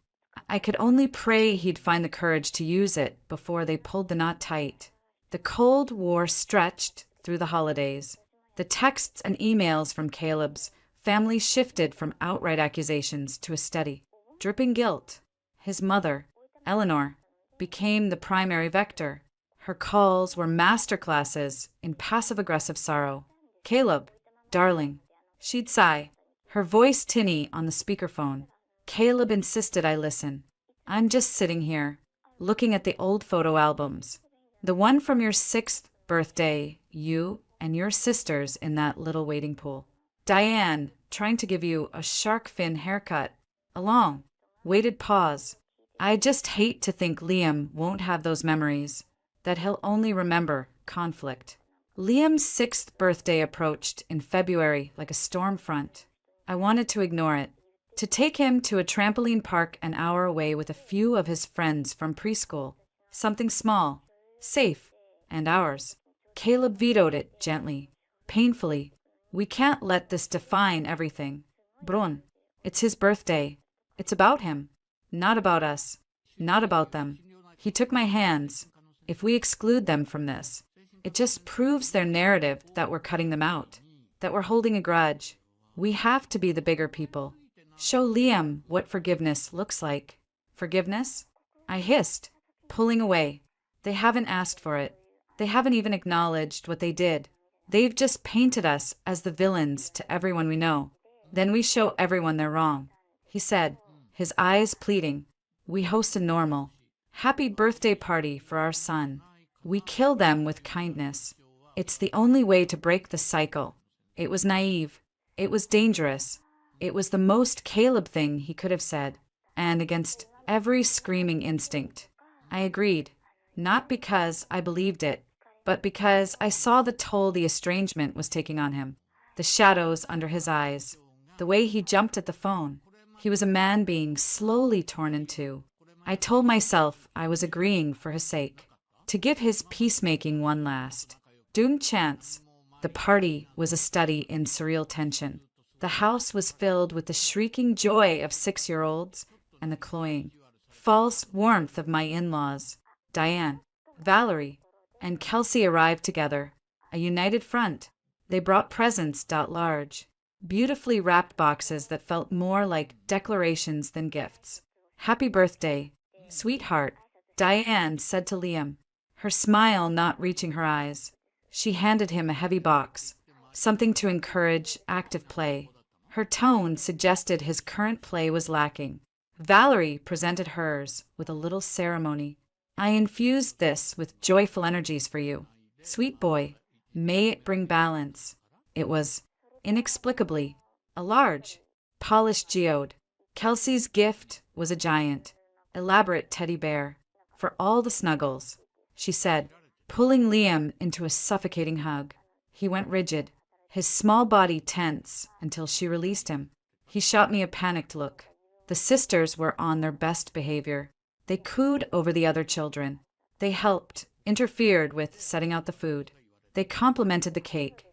I could only pray he'd find the courage to use it before they pulled the knot tight. The Cold War stretched through the holidays. The texts and emails from Caleb's family shifted from outright accusations to a steady, dripping guilt. His mother, Eleanor, became the primary vector. Her calls were masterclasses in passive-aggressive sorrow. Caleb, darling. She'd sigh, her voice tinny on the speakerphone. Caleb insisted I listen. I'm just sitting here, looking at the old photo albums. The one from your 6th birthday, you and your sisters in that little wading pool. Diane, trying to give you a shark fin haircut. A long, weighted pause. I just hate to think Liam won't have those memories, that he'll only remember conflict. Liam's 6th birthday approached in February like a storm front. I wanted to ignore it, to take him to a trampoline park an hour away with a few of his friends from preschool. Something small, safe, and ours. Caleb vetoed it gently, painfully. We can't let this define everything. Brun, it's his birthday. It's about him, not about us, not about them. He took my hands. If we exclude them from this, it just proves their narrative that we're cutting them out, that we're holding a grudge. We have to be the bigger people. Show Liam what forgiveness looks like. Forgiveness? I hissed, pulling away. They haven't asked for it. They haven't even acknowledged what they did. They've just painted us as the villains to everyone we know. Then we show everyone they're wrong. He said, his eyes pleading. We host a normal, happy birthday party for our son. We kill them with kindness. It's the only way to break the cycle. It was naive. It was dangerous. It was the most Caleb thing he could have said, and against every screaming instinct. I agreed, not because I believed it, but because I saw the toll the estrangement was taking on him, the shadows under his eyes, the way he jumped at the phone. He was a man being slowly torn in two. I told myself I was agreeing for his sake, to give his peacemaking one last, doomed chance. The party was a study in surreal tension. The house was filled with the shrieking joy of 6-year-olds and the cloying, false warmth of my in-laws. Diane, Valerie, and Kelsey arrived together, a united front. They brought presents large, beautifully wrapped boxes that felt more like declarations than gifts. Happy birthday, sweetheart, Diane said to Liam, her smile not reaching her eyes. She handed him a heavy box, something to encourage active play. Her tone suggested his current play was lacking. Valerie presented hers with a little ceremony. I infused this with joyful energies for you. Sweet boy, may it bring balance. It was, inexplicably, a large, polished geode. Kelsey's gift was a giant, elaborate teddy bear, for all the snuggles, she said, pulling Liam into a suffocating hug. He went rigid, his small body tense until she released him. He shot me a panicked look. The sisters were on their best behavior. They cooed over the other children. They helped, interfered with setting out the food. They complimented the cake,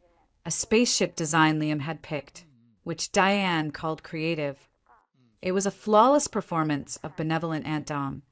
a spaceship design Liam had picked, which Diane called creative. It was a flawless performance of benevolent Aunt Dom,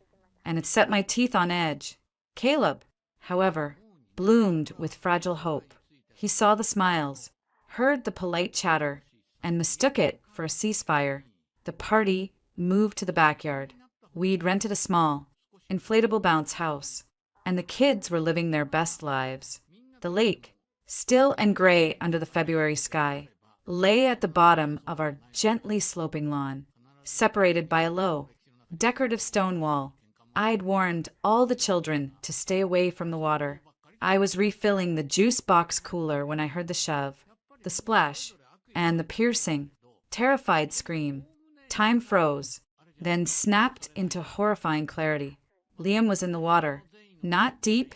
and it set my teeth on edge. Caleb, however, bloomed with fragile hope. He saw the smiles, heard the polite chatter, and mistook it for a ceasefire. The party moved to the backyard. We'd rented a small, inflatable bounce house, and the kids were living their best lives. The lake, still and gray under the February sky, lay at the bottom of our gently sloping lawn, separated by a low, decorative stone wall. I'd warned all the children to stay away from the water. I was refilling the juice box cooler when I heard the shove, the splash, and the piercing, terrified scream. Time froze, then snapped into horrifying clarity. Liam was in the water, not deep,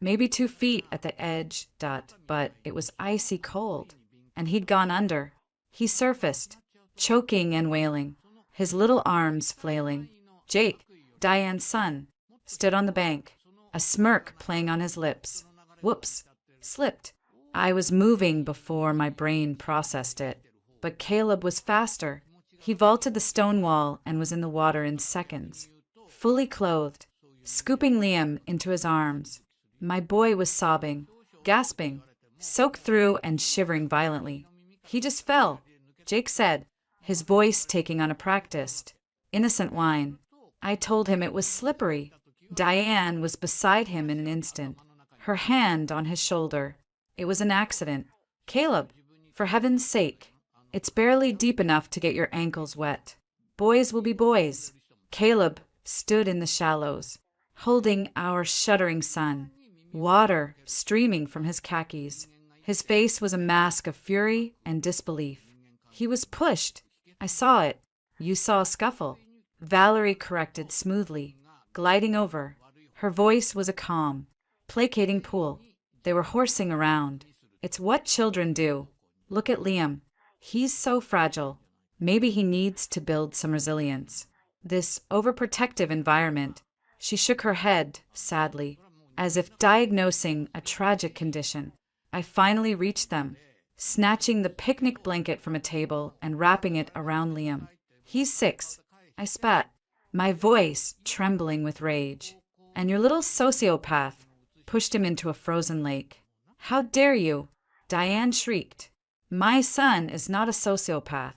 maybe 2 feet at the edge, but it was icy cold, and he'd gone under. He surfaced, choking and wailing, his little arms flailing. Jake, Diane's son, stood on the bank, a smirk playing on his lips. Whoops, slipped. I was moving before my brain processed it, but Caleb was faster. He vaulted the stone wall and was in the water in seconds, fully clothed, scooping Liam into his arms. My boy was sobbing, gasping, soaked through and shivering violently. He just fell, Jake said, his voice taking on a practiced, innocent whine. I told him it was slippery. Diane was beside him in an instant, her hand on his shoulder. It was an accident. Caleb, for heaven's sake, it's barely deep enough to get your ankles wet. Boys will be boys. Caleb stood in the shallows, holding our shuddering son, water streaming from his khakis. His face was a mask of fury and disbelief. He was pushed. I saw it. You saw a scuffle. Valerie corrected smoothly, gliding over. Her voice was a calm, placating pool. They were horsing around. It's what children do. Look at Liam. He's so fragile. Maybe he needs to build some resilience. This overprotective environment. She shook her head, sadly, as if diagnosing a tragic condition. I finally reached them, snatching the picnic blanket from a table and wrapping it around Liam. He's 6. I spat, my voice trembling with rage. And your little sociopath pushed him into a frozen lake. How dare you? Diane shrieked. My son is not a sociopath.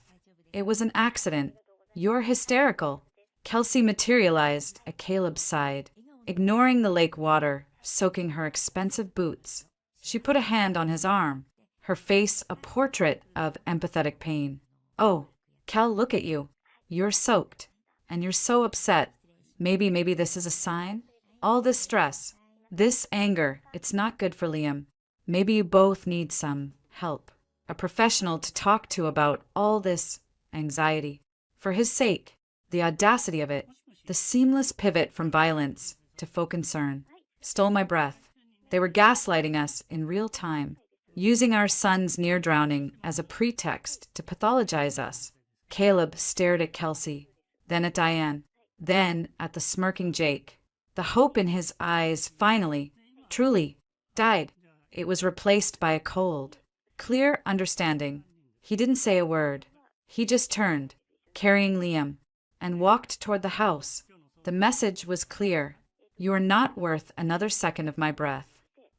It was an accident. You're hysterical. Kelsey materialized at Caleb's side, ignoring the lake water, soaking her expensive boots. She put a hand on his arm, her face a portrait of empathetic pain. Oh, Kel, look at you. You're soaked, and you're so upset. Maybe this is a sign? All this stress, this anger, it's not good for Liam. Maybe you both need some help, a professional to talk to about all this anxiety. For his sake, the audacity of it, the seamless pivot from violence to faux concern, stole my breath. They were gaslighting us in real time, using our son's near drowning as a pretext to pathologize us. Caleb stared at Kelsey, then at Diane, then at the smirking Jake. The hope in his eyes finally, truly, died. It was replaced by a cold, clear understanding. He didn't say a word. He just turned, carrying Liam, and walked toward the house. The message was clear. You are not worth another second of my breath.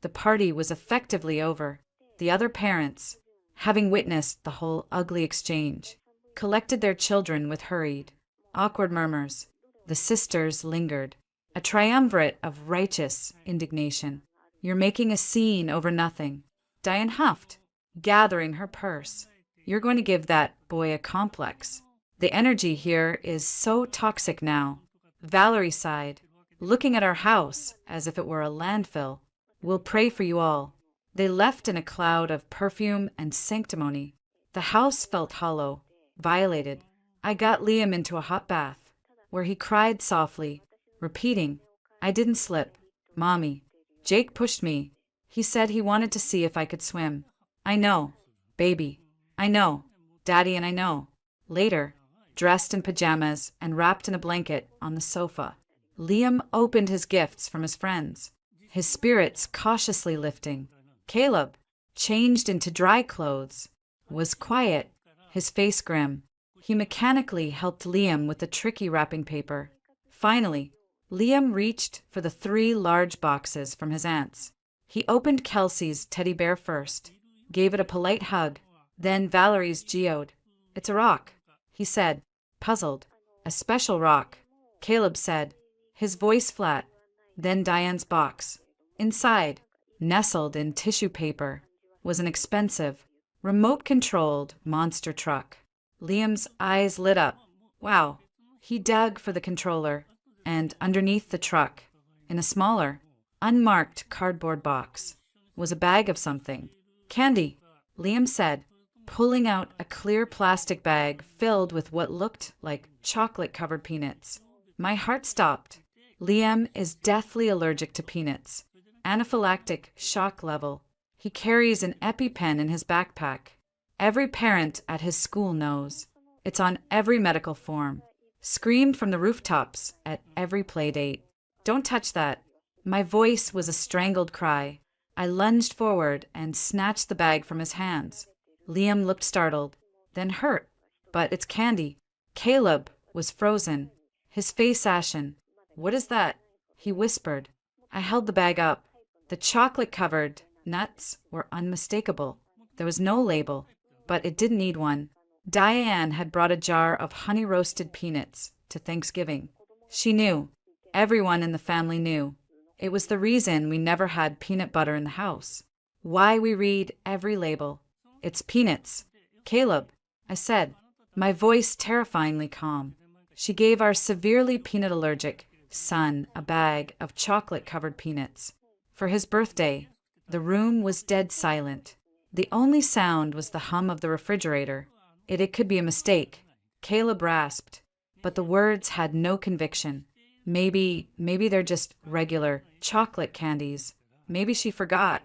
The party was effectively over. The other parents, having witnessed the whole ugly exchange, collected their children with hurried, awkward murmurs. The sisters lingered, a triumvirate of righteous indignation. You're making a scene over nothing. Diane huffed, gathering her purse. You're going to give that boy a complex. The energy here is so toxic now. Valerie sighed, looking at our house as if it were a landfill. We'll pray for you all. They left in a cloud of perfume and sanctimony. The house felt hollow, violated. I got Liam into a hot bath, where he cried softly, repeating, I didn't slip. Mommy. Jake pushed me. He said he wanted to see if I could swim. I know. Baby. I know. Daddy and I know. Later, dressed in pajamas and wrapped in a blanket on the sofa, Liam opened his gifts from his friends, his spirits cautiously lifting. Caleb, changed into dry clothes, was quiet, his face grim. He mechanically helped Liam with the tricky wrapping paper. Finally, Liam reached for the 3 large boxes from his aunts. He opened Kelsey's teddy bear first, gave it a polite hug, then Valerie's geode. It's a rock, he said, puzzled. A special rock, Caleb said, his voice flat. Then Diane's box. Inside, nestled in tissue paper, was an expensive, remote-controlled monster truck. Liam's eyes lit up. Wow. He dug for the controller, and underneath the truck, in a smaller, unmarked cardboard box, was a bag of something. Candy, Liam said, pulling out a clear plastic bag filled with what looked like chocolate-covered peanuts. My heart stopped. Liam is deathly allergic to peanuts. Anaphylactic shock level. He carries an EpiPen in his backpack. Every parent at his school knows. It's on every medical form. Screamed from the rooftops at every play date. Don't touch that. My voice was a strangled cry. I lunged forward and snatched the bag from his hands. Liam looked startled, then hurt. But it's candy. Caleb was frozen, his face ashen. What is that? He whispered. I held the bag up. The chocolate-covered nuts were unmistakable. There was no label, but it didn't need one. Diane had brought a jar of honey-roasted peanuts to Thanksgiving. She knew. Everyone in the family knew. It was the reason we never had peanut butter in the house. Why we read every label. It's peanuts. Caleb, I said, my voice terrifyingly calm. She gave our severely peanut-allergic son a bag of chocolate-covered peanuts. For his birthday, the room was dead silent. The only sound was the hum of the refrigerator. It could be a mistake, Caleb rasped, but the words had no conviction. Maybe they're just regular chocolate candies. Maybe she forgot.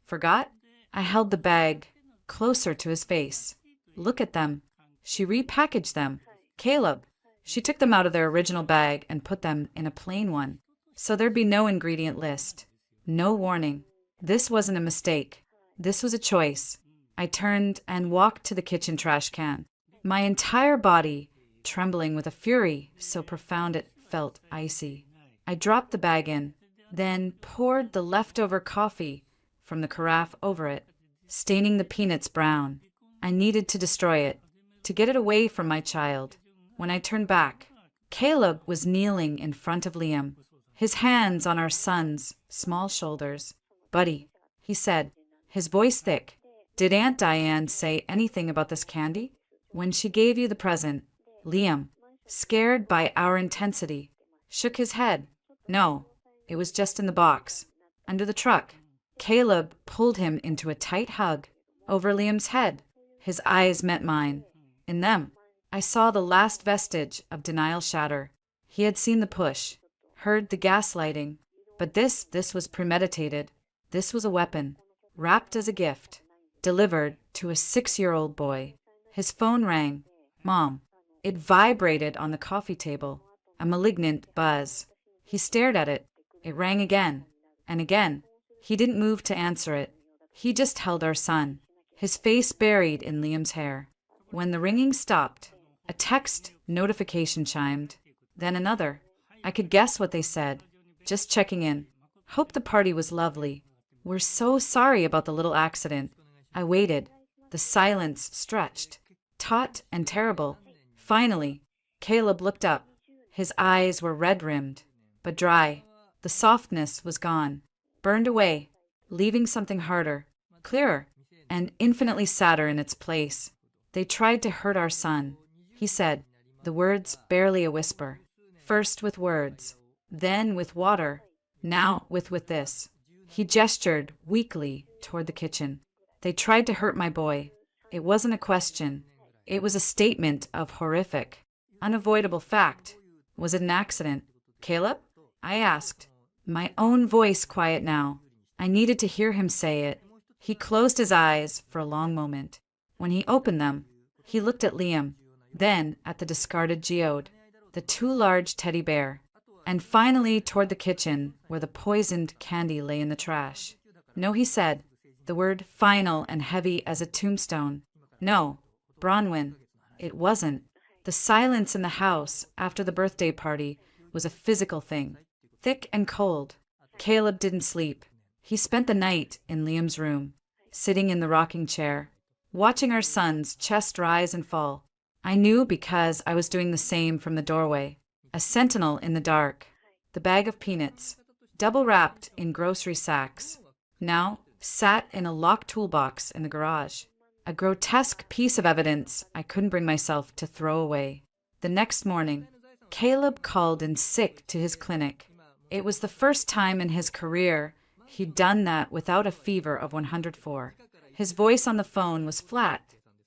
Forgot? I held the bag closer to his face. Look at them. She repackaged them. Caleb. She took them out of their original bag and put them in a plain one, so there'd be no ingredient list. No warning. This wasn't a mistake. This was a choice. I turned and walked to the kitchen trash can, my entire body trembling with a fury so profound it felt icy. I dropped the bag in, then poured the leftover coffee from the carafe over it, staining the peanuts brown. I needed to destroy it, to get it away from my child. When I turned back, Caleb was kneeling in front of Liam, his hands on our son's small shoulders. Buddy, he said, his voice thick. Did Aunt Diane say anything about this candy? When she gave you the present, Liam, scared by our intensity, shook his head. No, it was just in the box, under the truck. Caleb pulled him into a tight hug over Liam's head. His eyes met mine. In them, I saw the last vestige of denial shatter. He had seen the push, heard the gaslighting, but this was premeditated. This was a weapon, wrapped as a gift, delivered to a 6-year-old boy. His phone rang. Mom. It vibrated on the coffee table, a malignant buzz. He stared at it. It rang again, and again. He didn't move to answer it. He just held our son, his face buried in Liam's hair. When the ringing stopped, a text notification chimed, then another. I could guess what they said. Just checking in. Hope the party was lovely. We're so sorry about the little accident. I waited. The silence stretched, taut and terrible. Finally, Caleb looked up. His eyes were red-rimmed, but dry. The softness was gone, burned away, leaving something harder, clearer, and infinitely sadder in its place. They tried to hurt our son, he said, the words barely a whisper. First with words, then with water, now with this. He gestured weakly toward the kitchen. They tried to hurt my boy. It wasn't a question. It was a statement of horrific, unavoidable fact. Was it an accident? Caleb? I asked, my own voice quiet now. I needed to hear him say it. He closed his eyes for a long moment. When he opened them, he looked at Liam, then at the discarded geode, the too large teddy bear, and finally toward the kitchen where the poisoned candy lay in the trash. No, he said, the word final and heavy as a tombstone. No, Bronwyn, it wasn't. The silence in the house after the birthday party was a physical thing, thick and cold. Caleb didn't sleep. He spent the night in Liam's room, sitting in the rocking chair, watching our son's chest rise and fall. I knew because I was doing the same from the doorway, a sentinel in the dark. The bag of peanuts, double wrapped in grocery sacks, now sat in a locked toolbox in the garage, a grotesque piece of evidence I couldn't bring myself to throw away. The next morning, Caleb called in sick to his clinic. It was the first time in his career he'd done that without a fever of 104. His voice on the phone was flat,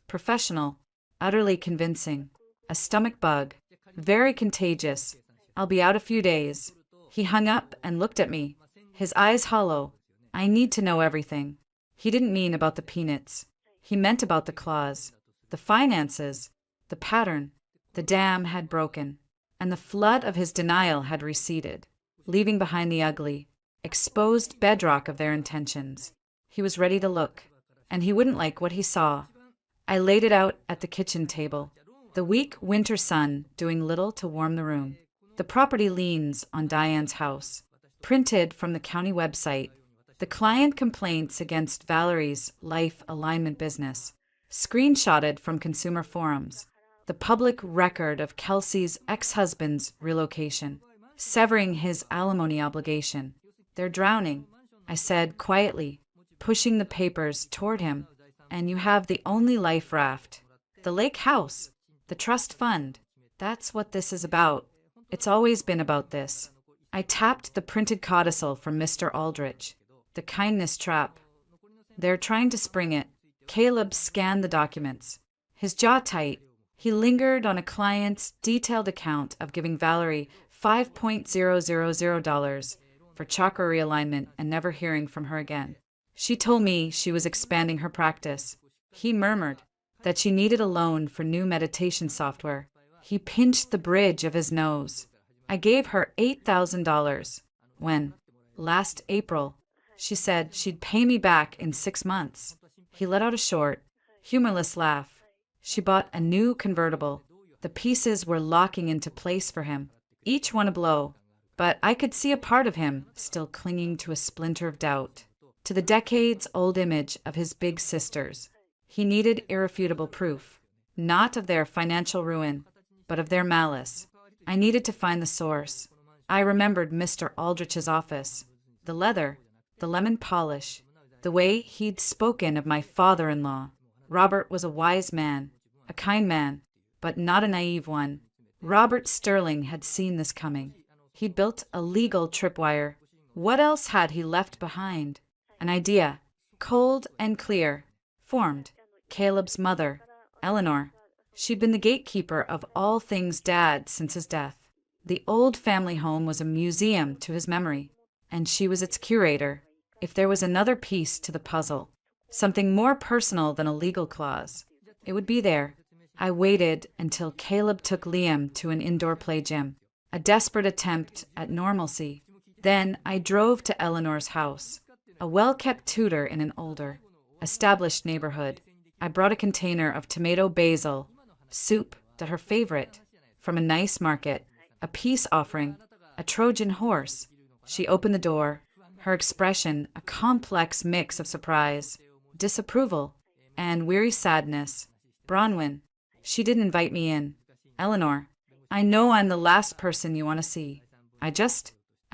professional, utterly convincing. A stomach bug, very contagious. I'll be out a few days. He hung up and looked at me, his eyes hollow. I need to know everything. He didn't mean about the peanuts. He meant about the clause, the finances, the pattern. The dam had broken, and the flood of his denial had receded, leaving behind the ugly, exposed bedrock of their intentions. He was ready to look, and he wouldn't like what he saw. I laid it out at the kitchen table, the weak winter sun doing little to warm the room. The property liens on Diane's house, printed from the county website. The client complaints against Valerie's life alignment business, screenshotted from consumer forums. The public record of Kelsey's ex-husband's relocation, severing his alimony obligation. They're drowning, I said quietly, pushing the papers toward him. And you have the only life raft. The lake house, the trust fund. That's what this is about. It's always been about this. I tapped the printed codicil from Mr. Aldrich. The kindness trap. They're trying to spring it. Caleb scanned the documents, his jaw tight. He lingered on a client's detailed account of giving Valerie $5,000 for chakra realignment and never hearing from her again. She told me she was expanding her practice. He murmured that she needed a loan for new meditation software. He pinched the bridge of his nose. I gave her $8,000 when, last April, she said she'd pay me back in 6 months. He let out a short, humorless laugh. She bought a new convertible. The pieces were locking into place for him, each one a blow, but I could see a part of him still clinging to a splinter of doubt, to the decades-old image of his big sisters. He needed irrefutable proof, not of their financial ruin, but of their malice. I needed to find the source. I remembered Mr. Aldrich's office, the leather, the lemon polish, the way he'd spoken of my father-in-law. Robert was a wise man, a kind man, but not a naive one. Robert Sterling had seen this coming. He'd built a legal tripwire. What else had he left behind? An idea, cold and clear, formed. Caleb's mother, Eleanor. She'd been the gatekeeper of all things Dad since his death. The old family home was a museum to his memory, and she was its curator. If there was another piece to the puzzle, something more personal than a legal clause, it would be there. I waited until Caleb took Liam to an indoor play gym, a desperate attempt at normalcy. Then I drove to Eleanor's house, a well-kept tutor in an older, established neighborhood. I brought a container of tomato basil soup, that her favorite, from a nice market, a peace offering, a Trojan horse. She opened the door, her expression a complex mix of surprise, disapproval, and weary sadness. Bronwyn, she didn't invite me in. Eleanor, I know I'm the last person you want to see. I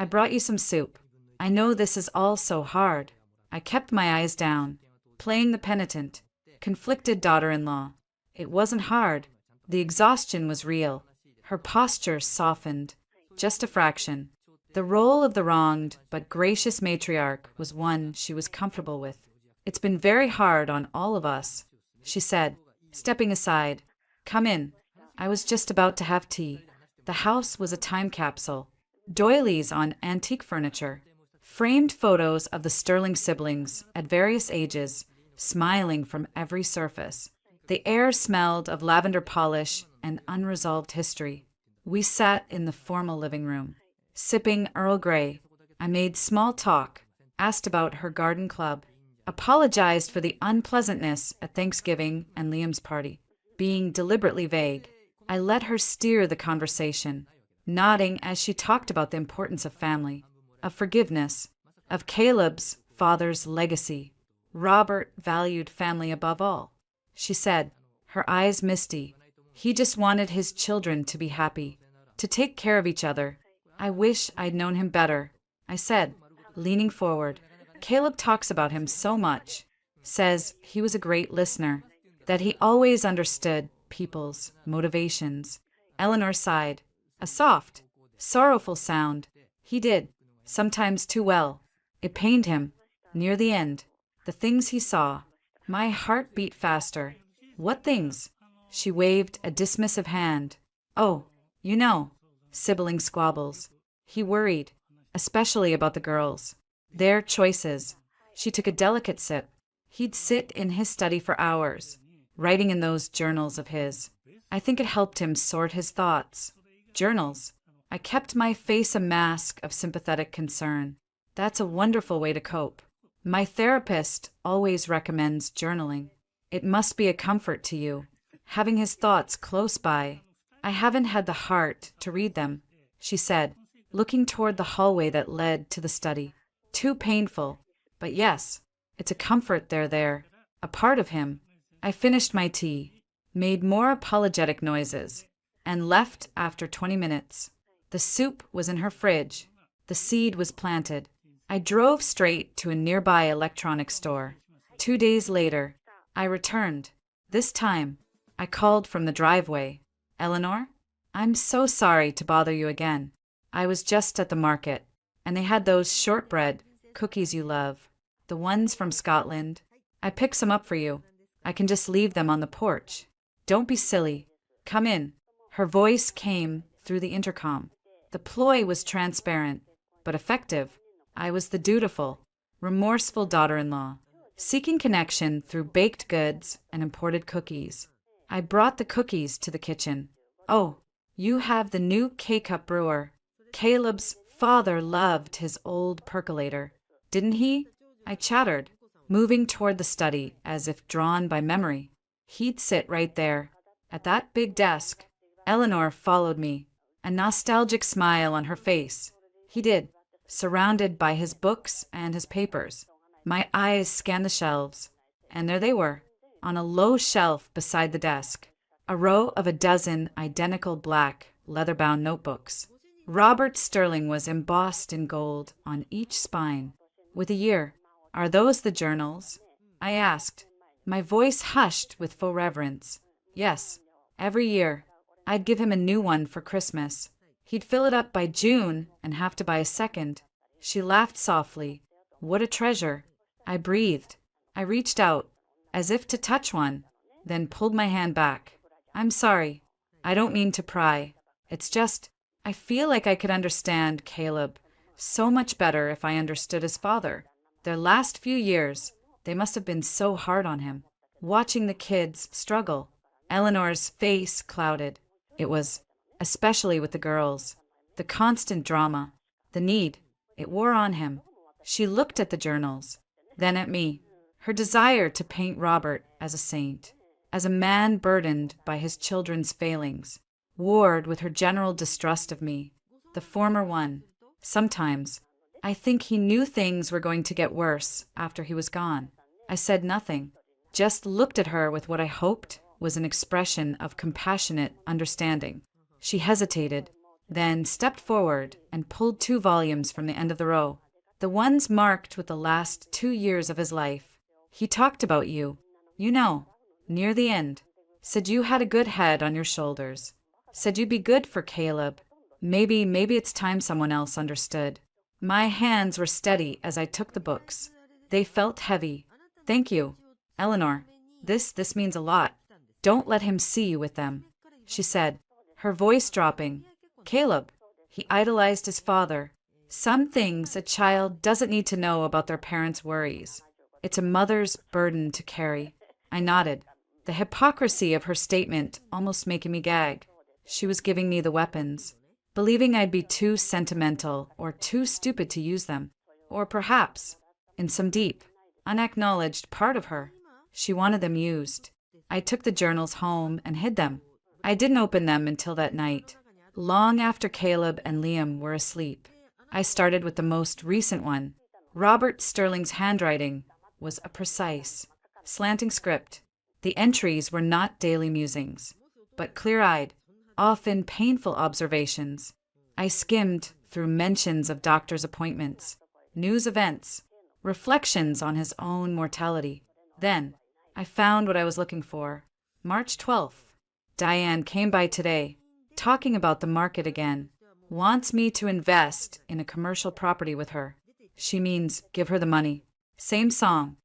brought you some soup. I know this is all so hard. I kept my eyes down, playing the penitent, conflicted daughter-in-law. It wasn't hard. The exhaustion was real. Her posture softened, just a fraction. The role of the wronged but gracious matriarch was one she was comfortable with. It's been very hard on all of us, she said, stepping aside. Come in. I was just about to have tea. The house was a time capsule. Doilies on antique furniture. Framed photos of the Sterling siblings at various ages, smiling from every surface. The air smelled of lavender polish and unresolved history. We sat in the formal living room, sipping Earl Grey. I made small talk, asked about her garden club, apologized for the unpleasantness at Thanksgiving and Liam's party, being deliberately vague. I let her steer the conversation, nodding as she talked about the importance of family, of forgiveness, of Caleb's father's legacy. Robert valued family above all, she said, her eyes misty. He just wanted his children to be happy, to take care of each other. I wish I'd known him better, I said, leaning forward. Caleb talks about him so much, says he was a great listener, that he always understood people's motivations. Eleanor sighed, a soft, sorrowful sound. He did, sometimes too well. It pained him, near the end, the things he saw. My heart beat faster. What things? She waved a dismissive hand. Oh, you know, sibling squabbles. He worried, especially about the girls. Their choices. She took a delicate sip. He'd sit in his study for hours, writing in those journals of his. I think it helped him sort his thoughts. Journals. I kept my face a mask of sympathetic concern. That's a wonderful way to cope. My therapist always recommends journaling. It must be a comfort to you, having his thoughts close by. I haven't had the heart to read them, she said, looking toward the hallway that led to the study. Too painful. But yes, it's a comfort they're there, a part of him. I finished my tea, made more apologetic noises, and left after 20 minutes. The soup was in her fridge. The seed was planted. I drove straight to a nearby electronics store. 2 days later, I returned. This time, I called from the driveway. Eleanor, I'm so sorry to bother you again. I was just at the market, and they had those shortbread cookies you love, the ones from Scotland. I picked some up for you. I can just leave them on the porch. Don't be silly. Come in. Her voice came through the intercom. The ploy was transparent, but effective. I was the dutiful, remorseful daughter-in-law, seeking connection through baked goods and imported cookies. I brought the cookies to the kitchen. Oh, you have the new K-cup brewer. Caleb's father loved his old percolator, didn't he? I chattered, moving toward the study as if drawn by memory. He'd sit right there, at that big desk. Eleanor followed me, a nostalgic smile on her face. He did, surrounded by his books and his papers. My eyes scanned the shelves, and there they were, on a low shelf beside the desk, a row of a dozen identical black, leather-bound notebooks. Robert Sterling was embossed in gold on each spine, with a year. Are those the journals? I asked, my voice hushed with faux reverence. Yes, every year. I'd give him a new one for Christmas. He'd fill it up by June and have to buy a second. She laughed softly. What a treasure. I breathed. I reached out, as if to touch one, then pulled my hand back. I'm sorry. I don't mean to pry. It's just, I feel like I could understand Caleb so much better if I understood his father. Their last few years, they must have been so hard on him. Watching the kids struggle. Eleanor's face clouded. It was, especially with the girls, the constant drama, the need. It wore on him. She looked at the journals, then at me. Her desire to paint Robert as a saint, as a man burdened by his children's failings, warred with her general distrust of me, the former one. Sometimes, I think he knew things were going to get worse after he was gone. I said nothing, just looked at her with what I hoped was an expression of compassionate understanding. She hesitated, then stepped forward and pulled 2 volumes from the end of the row, the ones marked with the last 2 years of his life. He talked about you, you know, near the end. Said you had a good head on your shoulders. Said you'd be good for Caleb. Maybe it's time someone else understood. My hands were steady as I took the books. They felt heavy. Thank you, Eleanor. This means a lot. Don't let him see you with them, she said, her voice dropping. Caleb, he idolized his father. Some things a child doesn't need to know about their parents' worries. It's a mother's burden to carry. I nodded, the hypocrisy of her statement almost making me gag. She was giving me the weapons, believing I'd be too sentimental or too stupid to use them. Or perhaps, in some deep, unacknowledged part of her, she wanted them used. I took the journals home and hid them. I didn't open them until that night, long after Caleb and Liam were asleep. I started with the most recent one. Robert Sterling's handwriting was a precise, slanting script. The entries were not daily musings, but clear-eyed, often painful observations. I skimmed through mentions of doctor's appointments, news events, reflections on his own mortality. Then, I found what I was looking for. March 12th. Diane came by today, talking about the market again. Wants me to invest in a commercial property with her. She means give her the money. Same song.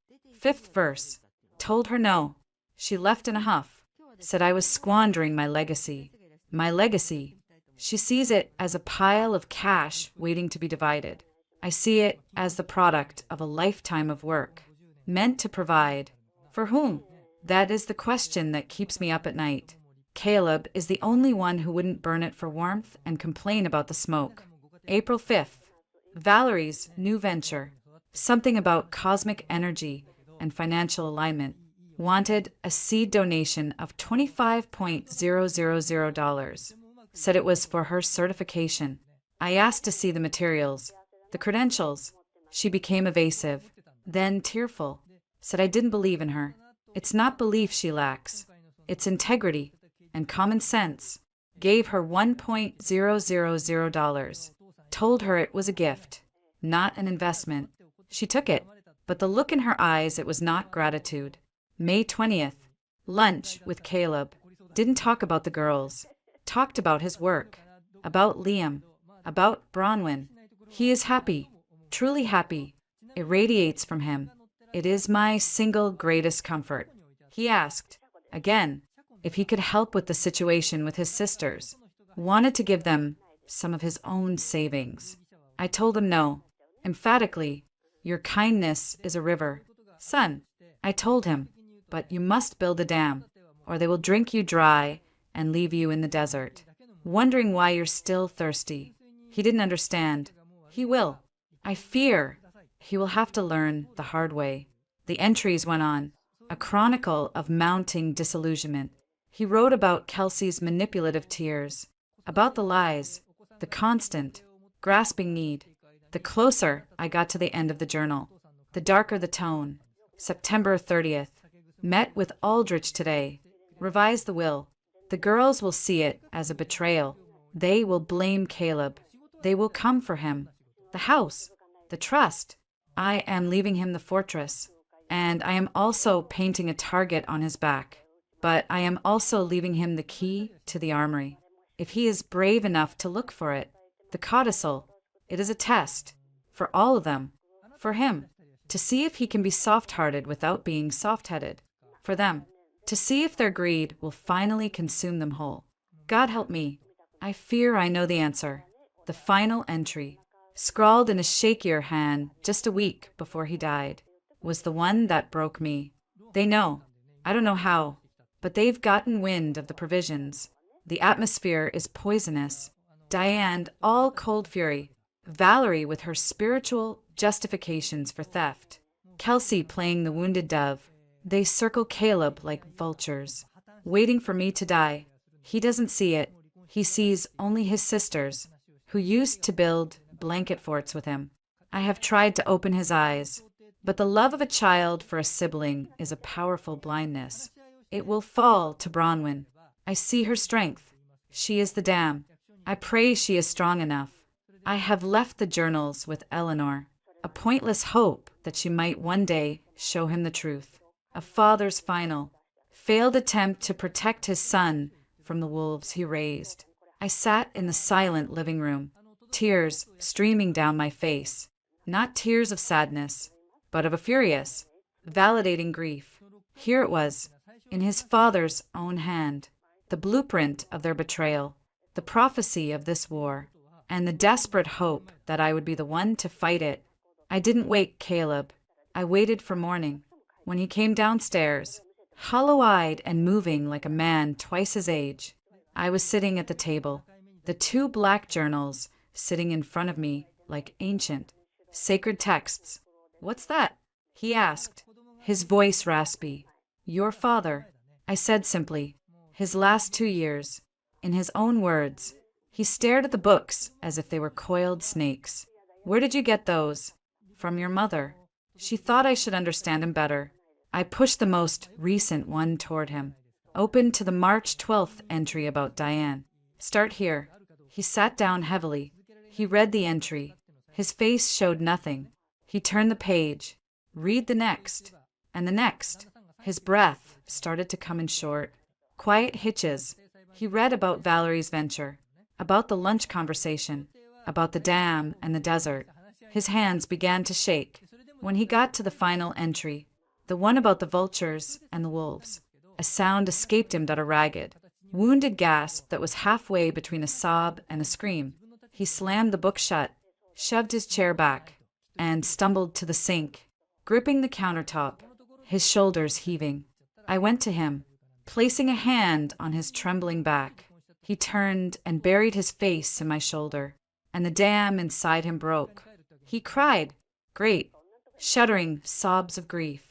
5th verse. Told her no. She left in a huff. Said I was squandering my legacy. My legacy. She sees it as a pile of cash waiting to be divided. I see it as the product of a lifetime of work, meant to provide. For whom? That is the question that keeps me up at night. Caleb is the only one who wouldn't burn it for warmth and complain about the smoke. April 5th. Valerie's new venture. Something about cosmic energy and financial alignment. Wanted a seed donation of $25,000. Said it was for her certification. I asked to see the materials, the credentials. She became evasive, then tearful. Said I didn't believe in her. It's not belief she lacks. It's integrity and common sense. Gave her $1,000. Told her it was a gift, not an investment. She took it, but the look in her eyes, it was not gratitude. May 20th. Lunch with Caleb. Didn't talk about the girls. Talked about his work. About Liam. About Bronwyn. He is happy. Truly happy. It radiates from him. It is my single greatest comfort. He asked, again, if he could help with the situation with his sisters. Wanted to give them some of his own savings. I told him no. Emphatically, your kindness is a river. Son, I told him, but you must build a dam, or they will drink you dry and leave you in the desert, wondering why you're still thirsty. He didn't understand. He will. I fear he will have to learn the hard way. The entries went on, a chronicle of mounting disillusionment. He wrote about Kelsey's manipulative tears, about the lies, the constant, grasping need. The closer I got to the end of the journal, the darker the tone. September 30th. Met with Aldrich today. Revised the will. The girls will see it as a betrayal. They will blame Caleb. They will come for him. The house, the trust. I am leaving him the fortress. And I am also painting a target on his back. But I am also leaving him the key to the armory. If he is brave enough to look for it, the codicil, it is a test. For all of them. For him. To see if he can be soft-hearted without being soft-headed. For them. To see if their greed will finally consume them whole. God help me. I fear I know the answer. The final entry, scrawled in a shakier hand just a week before he died, was the one that broke me. They know. I don't know how. But they've gotten wind of the provisions. The atmosphere is poisonous. Diane, all cold fury. Valerie with her spiritual justifications for theft. Kelsey playing the wounded dove. They circle Caleb like vultures, waiting for me to die. He doesn't see it. He sees only his sisters, who used to build blanket forts with him. I have tried to open his eyes, but the love of a child for a sibling is a powerful blindness. It will fall to Bronwyn. I see her strength. She is the dam. I pray she is strong enough. I have left the journals with Eleanor, a pointless hope that she might one day show him the truth. A father's final, failed attempt to protect his son from the wolves he raised. I sat in the silent living room, tears streaming down my face, not tears of sadness, but of a furious, validating grief. Here it was, in his father's own hand, the blueprint of their betrayal, the prophecy of this war, and the desperate hope that I would be the one to fight it. I didn't wake Caleb. I waited for morning. When he came downstairs, hollow-eyed and moving like a man twice his age, I was sitting at the table, the two black journals sitting in front of me like ancient, sacred texts. "What's that?" he asked, his voice raspy. "Your father," I said simply. "His last 2 years." In his own words, he stared at the books as if they were coiled snakes. "Where did you get those?" "From your mother." She thought I should understand him better. I pushed the most recent one toward him, open to the March 12th entry about Diane. "Start here." He sat down heavily. He read the entry. His face showed nothing. He turned the page. "Read the next." And the next. His breath started to come in short, quiet hitches. He read about Valerie's venture, about the lunch conversation, about the dam and the desert. His hands began to shake. When he got to the final entry, the one about the vultures and the wolves, a sound escaped him that a ragged, wounded gasp that was halfway between a sob and a scream. He slammed the book shut, shoved his chair back, and stumbled to the sink, gripping the countertop, his shoulders heaving. I went to him, placing a hand on his trembling back. He turned and buried his face in my shoulder, and the dam inside him broke. He cried, great, shuddering sobs of grief,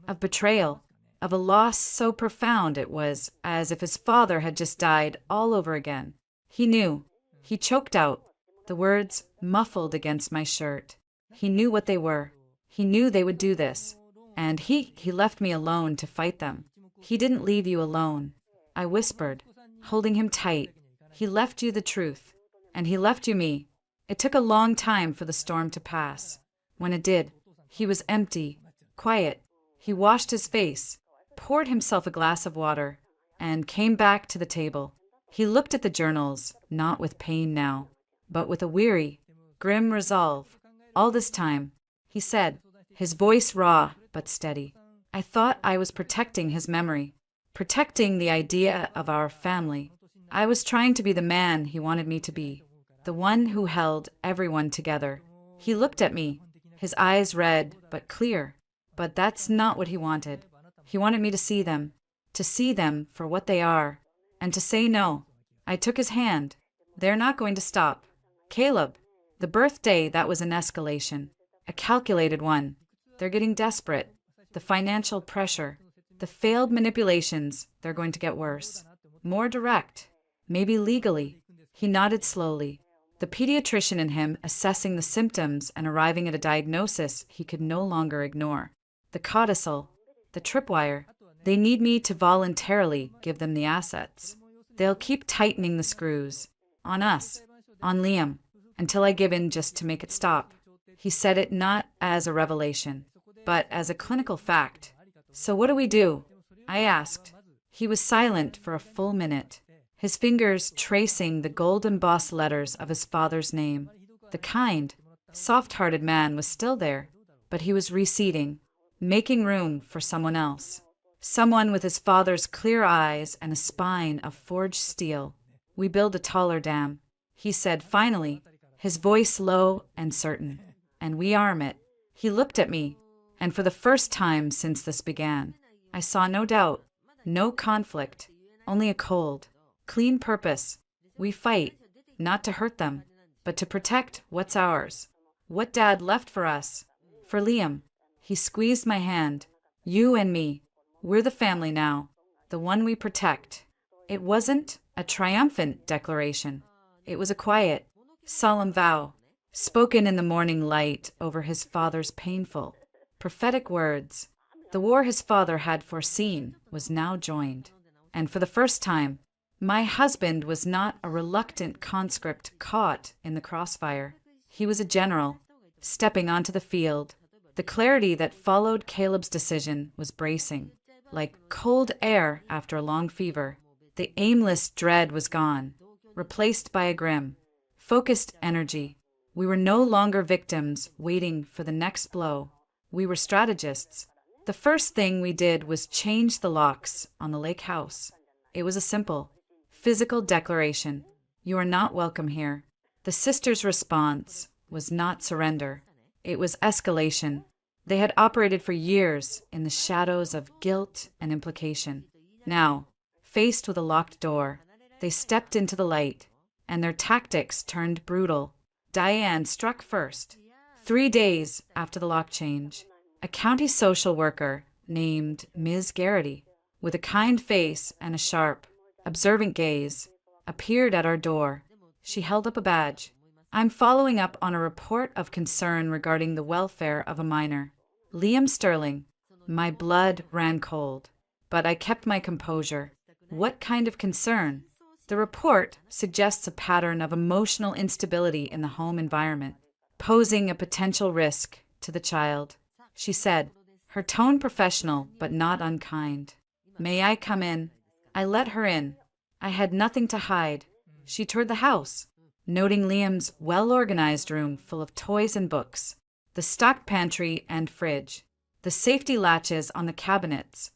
of betrayal, of a loss so profound it was as if his father had just died all over again. He knew. He choked out, the words muffled against my shirt. He knew what they were. He knew they would do this. And he left me alone to fight them. "He didn't leave you alone," I whispered, holding him tight. "He left you the truth. And he left you me." It took a long time for the storm to pass. When it did, he was empty, quiet. He washed his face, poured himself a glass of water, and came back to the table. He looked at the journals, not with pain now, but with a weary, grim resolve. "All this time," he said, his voice raw but steady, "I thought I was protecting his memory, protecting the idea of our family. I was trying to be the man he wanted me to be, the one who held everyone together." He looked at me, his eyes red but clear. But that's not what he wanted. He wanted me to see them for what they are, and to say no. I took his hand. "They're not going to stop. Caleb, the birthday, that was an escalation, a calculated one. They're getting desperate. The financial pressure, the failed manipulations, they're going to get worse. More direct, maybe legally." He nodded slowly, the pediatrician in him assessing the symptoms and arriving at a diagnosis he could no longer ignore. "The codicil, the tripwire, they need me to voluntarily give them the assets. They'll keep tightening the screws. On us, on Liam, until I give in just to make it stop." He said it not as a revelation, but as a clinical fact. "So what do we do?" I asked. He was silent for a full minute, his fingers tracing the gold-embossed letters of his father's name. The kind, soft-hearted man was still there, but he was receding, making room for someone else. Someone with his father's clear eyes and a spine of forged steel. "We build a taller dam," he said finally, his voice low and certain. "And we arm it." He looked at me, and for the first time since this began, I saw no doubt, no conflict, only a cold, clean purpose. We fight, not to hurt them, but to protect what's ours, what Dad left for us, for Liam. He squeezed my hand. "You and me, we're the family now, the one we protect." It wasn't a triumphant declaration. It was a quiet, solemn vow, spoken in the morning light over his father's painful, prophetic words. The war his father had foreseen was now joined. And for the first time, my husband was not a reluctant conscript caught in the crossfire. He was a general, stepping onto the field. The clarity that followed Caleb's decision was bracing. like cold air after a long fever. The aimless dread was gone, replaced by a grim, focused energy. We were no longer victims waiting for the next blow. We were strategists. The first thing we did was change the locks on the lake house. It was a simple, physical declaration. You are not welcome here. The sisters' response was not surrender. It was escalation. They had operated for years in the shadows of guilt and implication. Now, faced with a locked door, they stepped into the light, and their tactics turned brutal. Diane struck first. 3 days after the lock change, a county social worker named Ms. Garrity, with a kind face and a sharp, observant gaze, appeared at our door. She held up a badge. I'm following up on a report of concern regarding the welfare of a minor, Liam Sterling. My blood ran cold, but I kept my composure. What kind of concern? The report suggests a pattern of emotional instability in the home environment, posing a potential risk to the child, she said, her tone professional but not unkind. May I come in? I let her in. I had nothing to hide. She toured the house, noting Liam's well-organized room full of toys and books, the stocked pantry and fridge, the safety latches on the cabinets,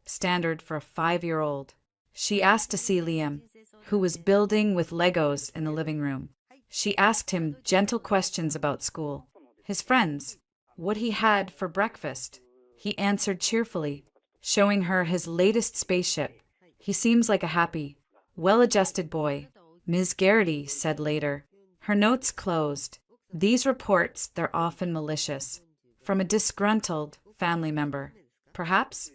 standard for a 5-year-old. She asked to see Liam, who was building with Legos in the living room. She asked him gentle questions about school, his friends, what he had for breakfast. He answered cheerfully, showing her his latest spaceship. He seems like a happy, well-adjusted boy, Ms. Garrity said later. Her notes closed. These reports, they're often malicious. From a disgruntled family member. Perhaps,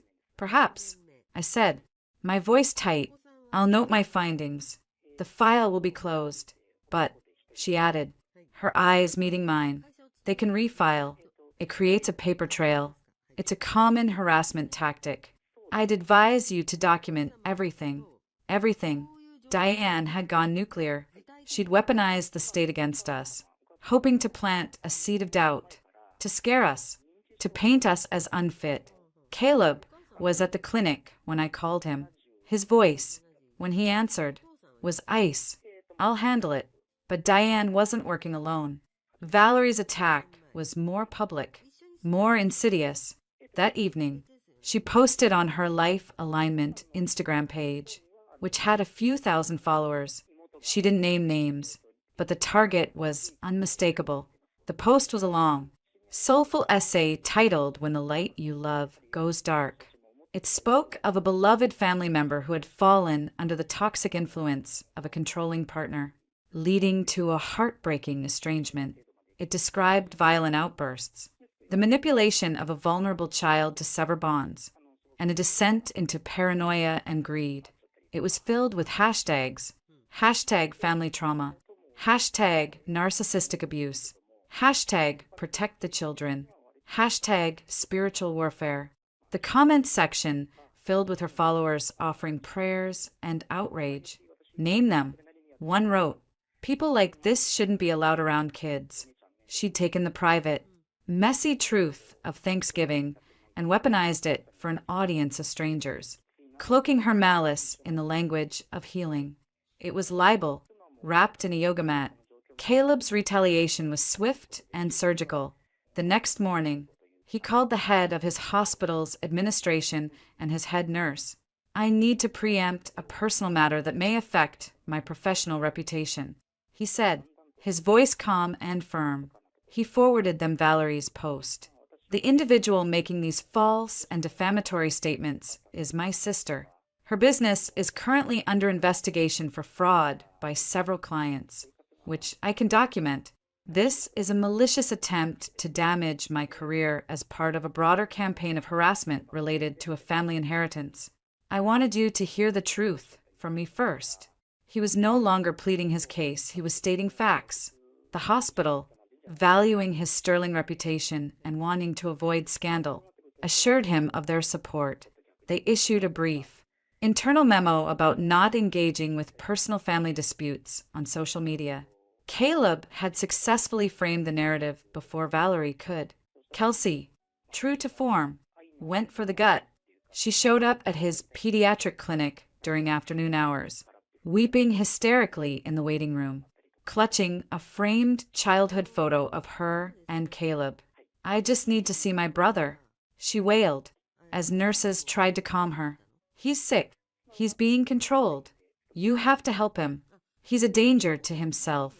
I said, my voice tight. I'll note my findings. The file will be closed. But, she added, her eyes meeting mine, they can refile. It creates a paper trail. It's a common harassment tactic. I'd advise you to document everything. Everything. Diane had gone nuclear. She'd weaponized the state against us, hoping to plant a seed of doubt, to scare us, to paint us as unfit. Caleb was at the clinic when I called him. His voice, when he answered, was ice. I'll handle it. But Diane wasn't working alone. Valerie's attack was more public, more insidious. That evening, she posted on her Life Alignment Instagram page, which had a few thousand followers. She didn't name names, but the target was unmistakable. The post was a long, soulful essay titled When the Light You Love Goes Dark. It spoke of a beloved family member who had fallen under the toxic influence of a controlling partner, leading to a heartbreaking estrangement. It described violent outbursts, the manipulation of a vulnerable child to sever bonds, and a descent into paranoia and greed. It was filled with hashtags, hashtag family trauma, hashtag narcissistic abuse, hashtag protect the children, hashtag spiritual warfare. The comments section filled with her followers offering prayers and outrage. Name them. One wrote, people like this shouldn't be allowed around kids. She'd taken the private, messy truth of Thanksgiving and weaponized it for an audience of strangers, cloaking her malice in the language of healing. It was libel, wrapped in a yoga mat. Caleb's retaliation was swift and surgical. The next morning, he called the head of his hospital's administration and his head nurse. I need to preempt a personal matter that may affect my professional reputation, he said, his voice calm and firm. He forwarded them Valerie's post. The individual making these false and defamatory statements is my sister. Her business is currently under investigation for fraud by several clients, which I can document. This is a malicious attempt to damage my career as part of a broader campaign of harassment related to a family inheritance. I wanted you to hear the truth from me first. He was no longer pleading his case, he was stating facts. The hospital, valuing his sterling reputation and wanting to avoid scandal, assured him of their support. They issued a brief, internal memo about not engaging with personal family disputes on social media. Caleb had successfully framed the narrative before Valerie could. Kelsey, true to form, went for the gut. She showed up at his pediatric clinic during afternoon hours, weeping hysterically in the waiting room, clutching a framed childhood photo of her and Caleb. "I just need to see my brother," she wailed, as nurses tried to calm her. "He's sick. He's being controlled. You have to help him. He's a danger to himself."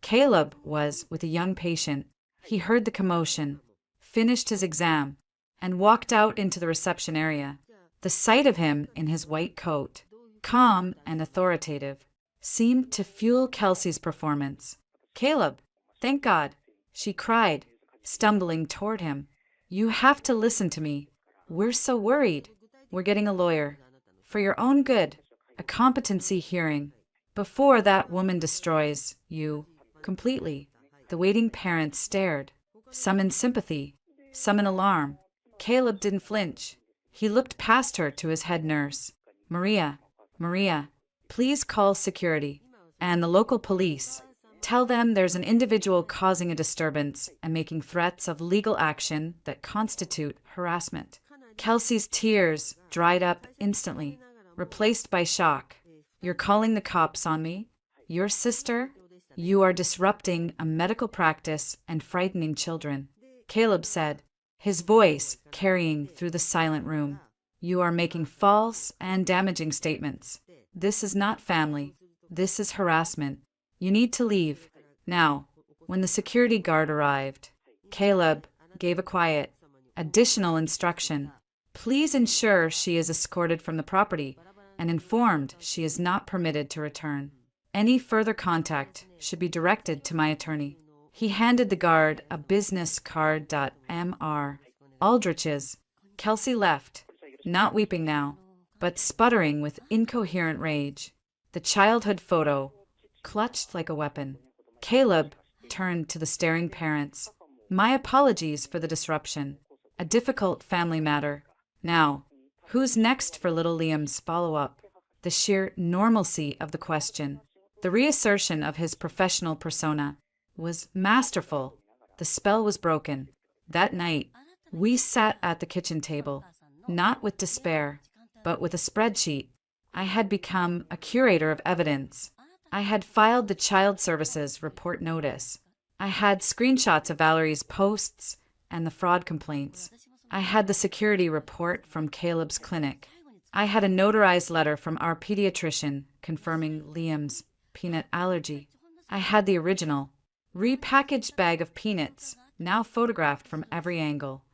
Caleb was with a young patient. He heard the commotion, finished his exam, and walked out into the reception area. The sight of him in his white coat, calm and authoritative, seemed to fuel Kelsey's performance. "Caleb, thank God," she cried, stumbling toward him. "You have to listen to me. We're so worried. We're getting a lawyer. For your own good, a competency hearing. Before that woman destroys you completely." The waiting parents stared, some in sympathy, some in alarm. Caleb didn't flinch. He looked past her to his head nurse. Maria, please call security and the local police. Tell them there's an individual causing a disturbance and making threats of legal action that constitute harassment." Kelsey's tears dried up instantly, replaced by shock. "You're calling the cops on me? Your sister? You are disrupting a medical practice and frightening children," Caleb said, his voice carrying through the silent room. "You are making false and damaging statements. This is not family. This is harassment. You need to leave. Now." When the security guard arrived, Caleb gave a quiet, additional instruction. "Please ensure she is escorted from the property and informed she is not permitted to return. Any further contact should be directed to my attorney." He handed the guard a business card. Mr. Aldrich's. Kelsey left, not weeping now, but sputtering with incoherent rage, the childhood photo clutched like a weapon. Caleb turned to the staring parents. "My apologies for the disruption. A difficult family matter. Now, who's next for little Liam's follow-up?" The sheer normalcy of the question, the reassertion of his professional persona, was masterful. The spell was broken. That night, we sat at the kitchen table, not with despair, but with a spreadsheet. I had become a curator of evidence. I had filed the Child Services report notice. I had screenshots of Valerie's posts and the fraud complaints. I had the security report from Caleb's clinic. I had a notarized letter from our pediatrician confirming Liam's peanut allergy. I had the original, repackaged bag of peanuts, now photographed from every angle.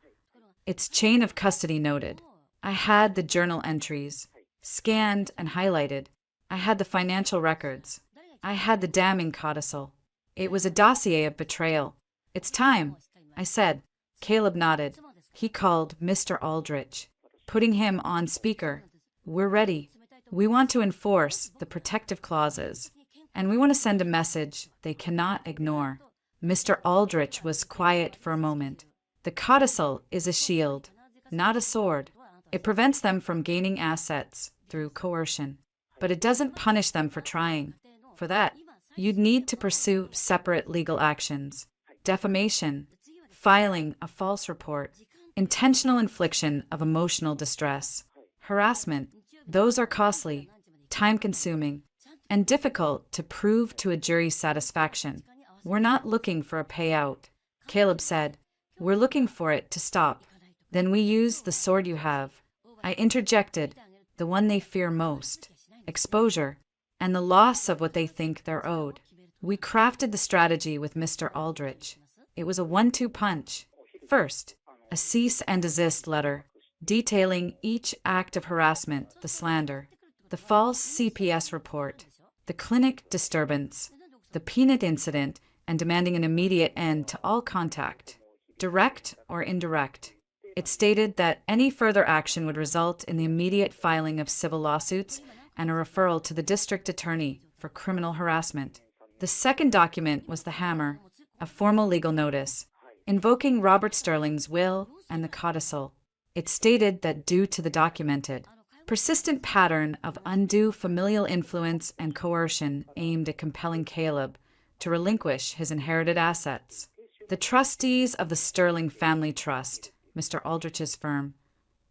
Its chain of custody noted. I had the journal entries, scanned and highlighted. I had the financial records. I had the damning codicil. It was a dossier of betrayal. "It's time," I said. Caleb nodded. He called Mr. Aldrich, putting him on speaker. "We're ready. We want to enforce the protective clauses, and we want to send a message they cannot ignore." Mr. Aldrich was quiet for a moment. "The codicil is a shield, not a sword. It prevents them from gaining assets through coercion, but it doesn't punish them for trying. For that, you'd need to pursue separate legal actions: defamation, filing a false report, intentional infliction of emotional distress, harassment. Those are costly, time-consuming, and difficult to prove to a jury's satisfaction. We're not looking for a payout," Caleb said. "We're looking for it to stop." "Then we use the sword you have," I interjected, "the one they fear most: exposure, and the loss of what they think they're owed." We crafted the strategy with Mr. Aldrich. It was a 1-2 punch. First, a cease and desist letter, detailing each act of harassment, the slander, the false CPS report, the clinic disturbance, the peanut incident, and demanding an immediate end to all contact, direct or indirect. It stated that any further action would result in the immediate filing of civil lawsuits and a referral to the district attorney for criminal harassment. The second document was the hammer, a formal legal notice, invoking Robert Sterling's will and the codicil. It stated that due to the documented, persistent pattern of undue familial influence and coercion aimed at compelling Caleb to relinquish his inherited assets, the trustees of the Sterling Family Trust, Mr. Aldrich's firm,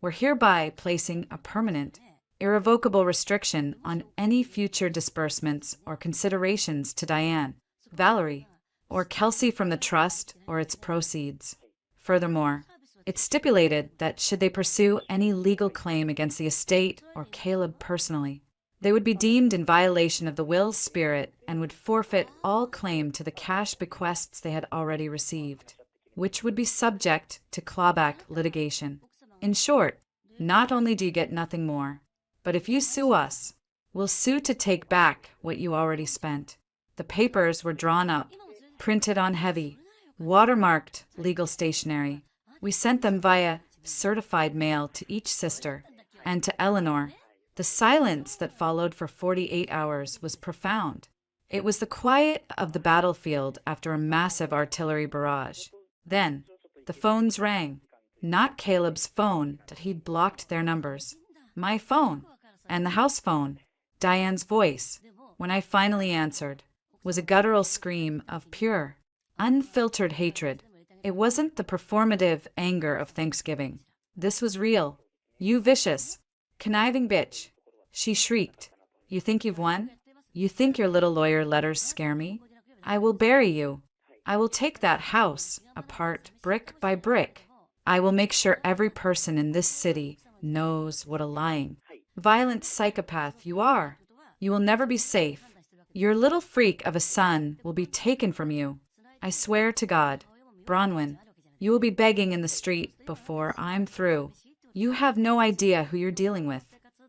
we're hereby placing a permanent, irrevocable restriction on any future disbursements or considerations to Diane, Valerie, or Kelsey from the trust or its proceeds. Furthermore, it stipulated that should they pursue any legal claim against the estate or Caleb personally, they would be deemed in violation of the will's spirit and would forfeit all claim to the cash bequests they had already received, which would be subject to clawback litigation. In short, not only do you get nothing more, but if you sue us, we'll sue to take back what you already spent. The papers were drawn up, printed on heavy, watermarked legal stationery. We sent them via certified mail to each sister and to Eleanor. The silence that followed for 48 hours was profound. It was the quiet of the battlefield after a massive artillery barrage. Then, the phones rang. Not Caleb's phone, that he'd blocked their numbers. My phone. And the house phone. Diane's voice, when I finally answered, was a guttural scream of pure, unfiltered hatred. It wasn't the performative anger of Thanksgiving. This was real. You vicious, conniving bitch, she shrieked. You think you've won? You think your little lawyer letters scare me? I will bury you. I will take that house apart brick by brick. I will make sure every person in this city knows what a lying, violent psychopath you are. You will never be safe. Your little freak of a son will be taken from you. I swear to God, Bronwyn, you will be begging in the street before I'm through. You have no idea who you're dealing with.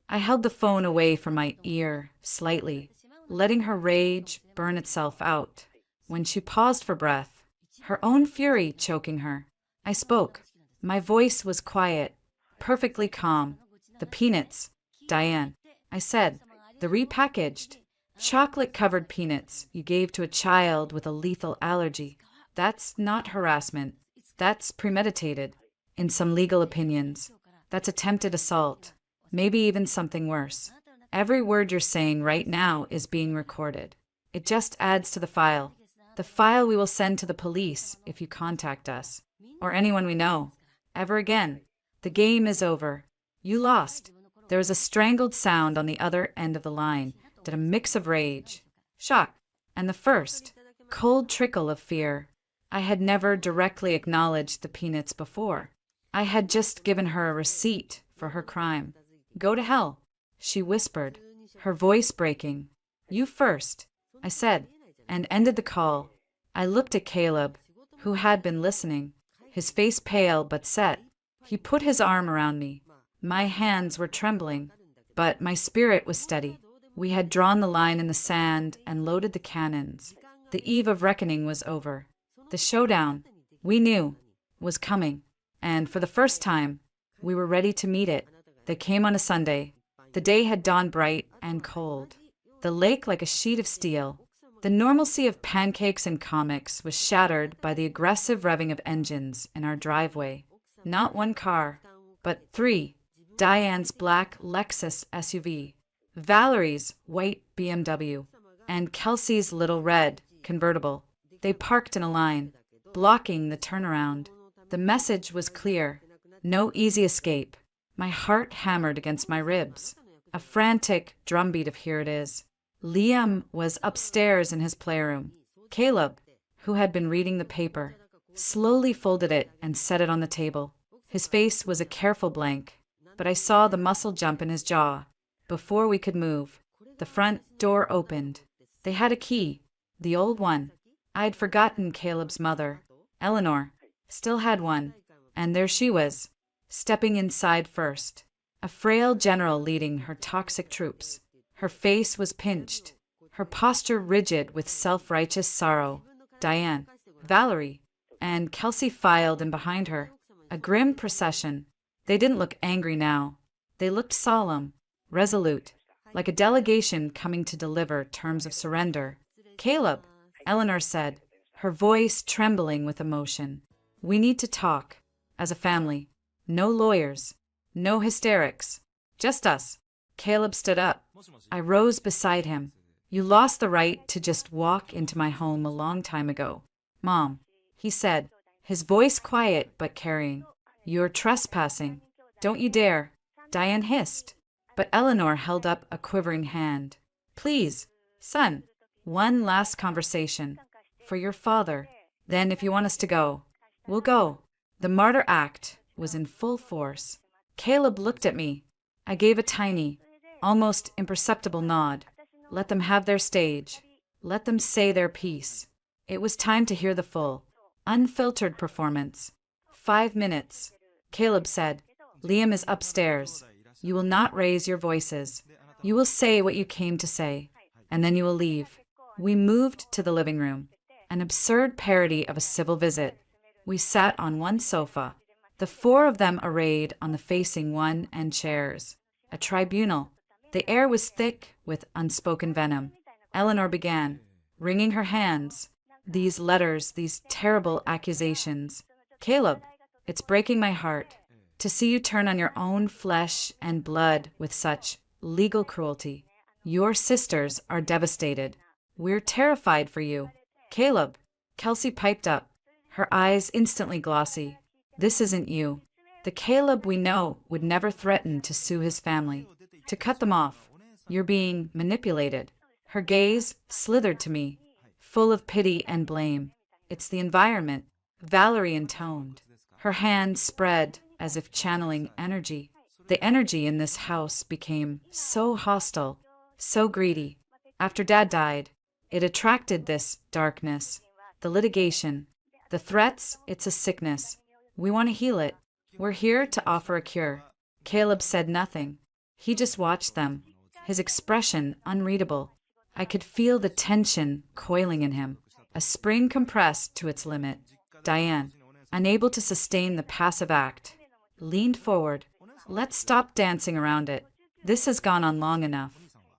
I held the phone away from my ear slightly, letting her rage burn itself out. When she paused for breath, her own fury choking her, I spoke. My voice was quiet, perfectly calm. The peanuts, Diane, I said, the repackaged, chocolate-covered peanuts you gave to a child with a lethal allergy. That's not harassment. That's premeditated. In some legal opinions, that's attempted assault. Maybe even something worse. Every word you're saying right now is being recorded. It just adds to the file. The file we will send to the police if you contact us, or anyone we know. Ever again. The game is over. You lost. There was a strangled sound on the other end of the line, that a mix of rage, shock, and the first, cold trickle of fear. I had never directly acknowledged the peanuts before. I had just given her a receipt for her crime. Go to hell, she whispered, her voice breaking. You first, I said, and ended the call. I looked at Caleb, who had been listening, his face pale but set. He put his arm around me. My hands were trembling, but my spirit was steady. We had drawn the line in the sand and loaded the cannons. The eve of reckoning was over. The showdown, we knew, was coming, and for the first time, we were ready to meet it. They came on a Sunday. The day had dawned bright and cold. The lake like a sheet of steel. The normalcy of pancakes and comics was shattered by the aggressive revving of engines in our driveway. Not one car, but three. Diane's black Lexus SUV, Valerie's white BMW, and Kelsey's little red convertible. They parked in a line, blocking the turnaround. The message was clear. No easy escape. My heart hammered against my ribs. A frantic drumbeat of here it is. Liam was upstairs in his playroom. Caleb, who had been reading the paper, slowly folded it and set it on the table. His face was a careful blank, but I saw the muscle jump in his jaw. Before we could move, the front door opened. They had a key, the old one. I'd forgotten Caleb's mother, Eleanor, still had one, and there she was, stepping inside first, a frail general leading her toxic troops. Her face was pinched, her posture rigid with self-righteous sorrow. Diane, Valerie, and Kelsey filed in behind her, a grim procession. They didn't look angry now. They looked solemn, resolute, like a delegation coming to deliver terms of surrender. Caleb, Eleanor said, her voice trembling with emotion. We need to talk, as a family. No lawyers, no hysterics, just us. Caleb stood up. I rose beside him. You lost the right to just walk into my home a long time ago. Mom, he said, his voice quiet but carrying. You're trespassing. Don't you dare, Diane hissed. But Eleanor held up a quivering hand. Please, son, one last conversation. For your father. Then if you want us to go, we'll go. The martyr act was in full force. Caleb looked at me. I gave a tiny, almost imperceptible nod. Let them have their stage. Let them say their piece. It was time to hear the full, unfiltered performance. 5 minutes. Caleb said, Liam is upstairs. You will not raise your voices. You will say what you came to say, and then you will leave. We moved to the living room, an absurd parody of a civil visit. We sat on one sofa, the 4 of them arrayed on the facing one and chairs. A tribunal. The air was thick with unspoken venom. Eleanor began, wringing her hands. These letters, these terrible accusations. Caleb, it's breaking my heart to see you turn on your own flesh and blood with such legal cruelty. Your sisters are devastated. We're terrified for you. Caleb, Kelsey piped up, her eyes instantly glossy. This isn't you. The Caleb we know would never threaten to sue his family, to cut them off. You're being manipulated. Her gaze slithered to me, full of pity and blame. It's the environment, Valerie intoned. Her hand spread as if channeling energy. The energy in this house became so hostile, so greedy. After Dad died, it attracted this darkness. The litigation, the threats, it's a sickness. We want to heal it. We're here to offer a cure. Caleb said nothing. He just watched them, his expression unreadable. I could feel the tension coiling in him, a spring compressed to its limit. Diane, unable to sustain the passive act, leaned forward. Let's stop dancing around it. This has gone on long enough.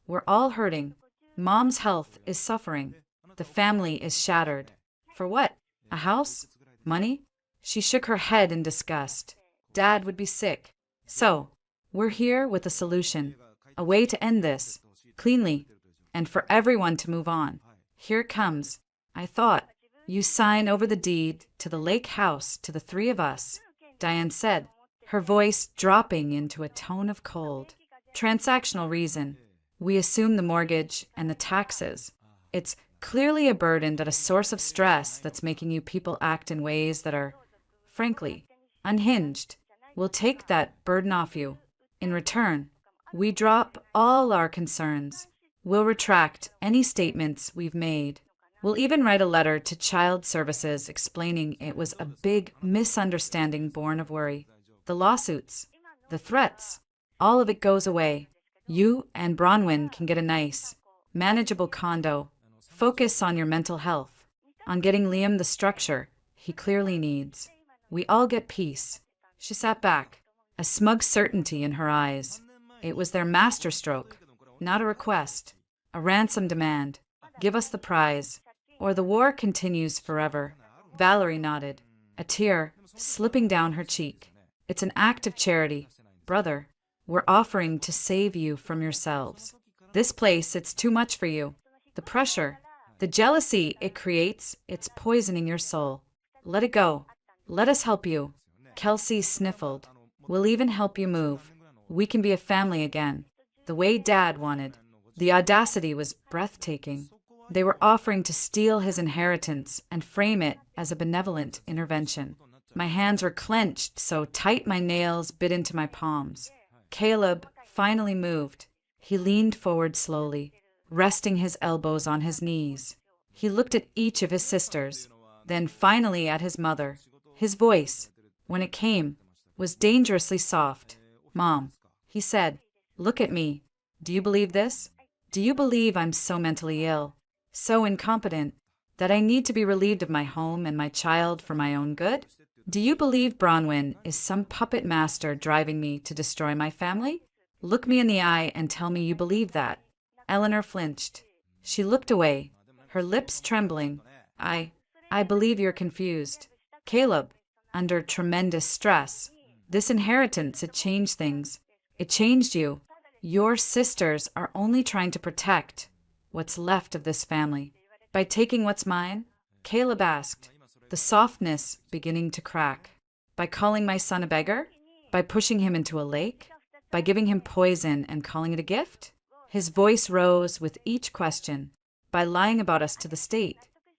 We're all hurting. Mom's health is suffering. The family is shattered. For what? A house? Money? She shook her head in disgust. Dad would be sick. So, we're here with a solution, a way to end this, cleanly, and for everyone to move on. Here it comes. I thought, you sign over the deed to the lake house to the 3 of us, Diane said, her voice dropping into a tone of cold. Transactional reason. We assume the mortgage and the taxes. It's clearly a burden and a source of stress that's making you people act in ways that are, frankly, unhinged. We'll take that burden off you. In return, we drop all our concerns. We'll retract any statements we've made. We'll even write a letter to Child Services explaining it was a big misunderstanding born of worry. The lawsuits, the threats, all of it goes away. You and Bronwyn can get a nice, manageable condo. Focus on your mental health, on getting Liam the structure he clearly needs. We all get peace. She sat back, a smug certainty in her eyes. It was their masterstroke, not a request, a ransom demand. Give us the prize, or the war continues forever. Valerie nodded, a tear slipping down her cheek. It's an act of charity. Brother, we're offering to save you from yourselves. This place, it's too much for you. The pressure, the jealousy it creates, it's poisoning your soul. Let it go. Let us help you. Kelsey sniffled. We'll even help you move. We can be a family again, the way Dad wanted. The audacity was breathtaking. They were offering to steal his inheritance and frame it as a benevolent intervention. My hands were clenched so tight my nails bit into my palms. Caleb finally moved. He leaned forward slowly, resting his elbows on his knees. He looked at each of his sisters, then finally at his mother. His voice, when it came, was dangerously soft. Mom, he said, look at me. Do you believe this? Do you believe I'm so mentally ill, so incompetent, that I need to be relieved of my home and my child for my own good? Do you believe Bronwyn is some puppet master driving me to destroy my family? Look me in the eye and tell me you believe that. Eleanor flinched. She looked away, her lips trembling. I believe you're confused. Caleb, under tremendous stress. This inheritance, it changed things. It changed you. Your sisters are only trying to protect what's left of this family. By taking what's mine, Caleb asked, the softness beginning to crack. By calling my son a beggar? By pushing him into a lake? By giving him poison and calling it a gift? His voice rose with each question. By lying about us to the state,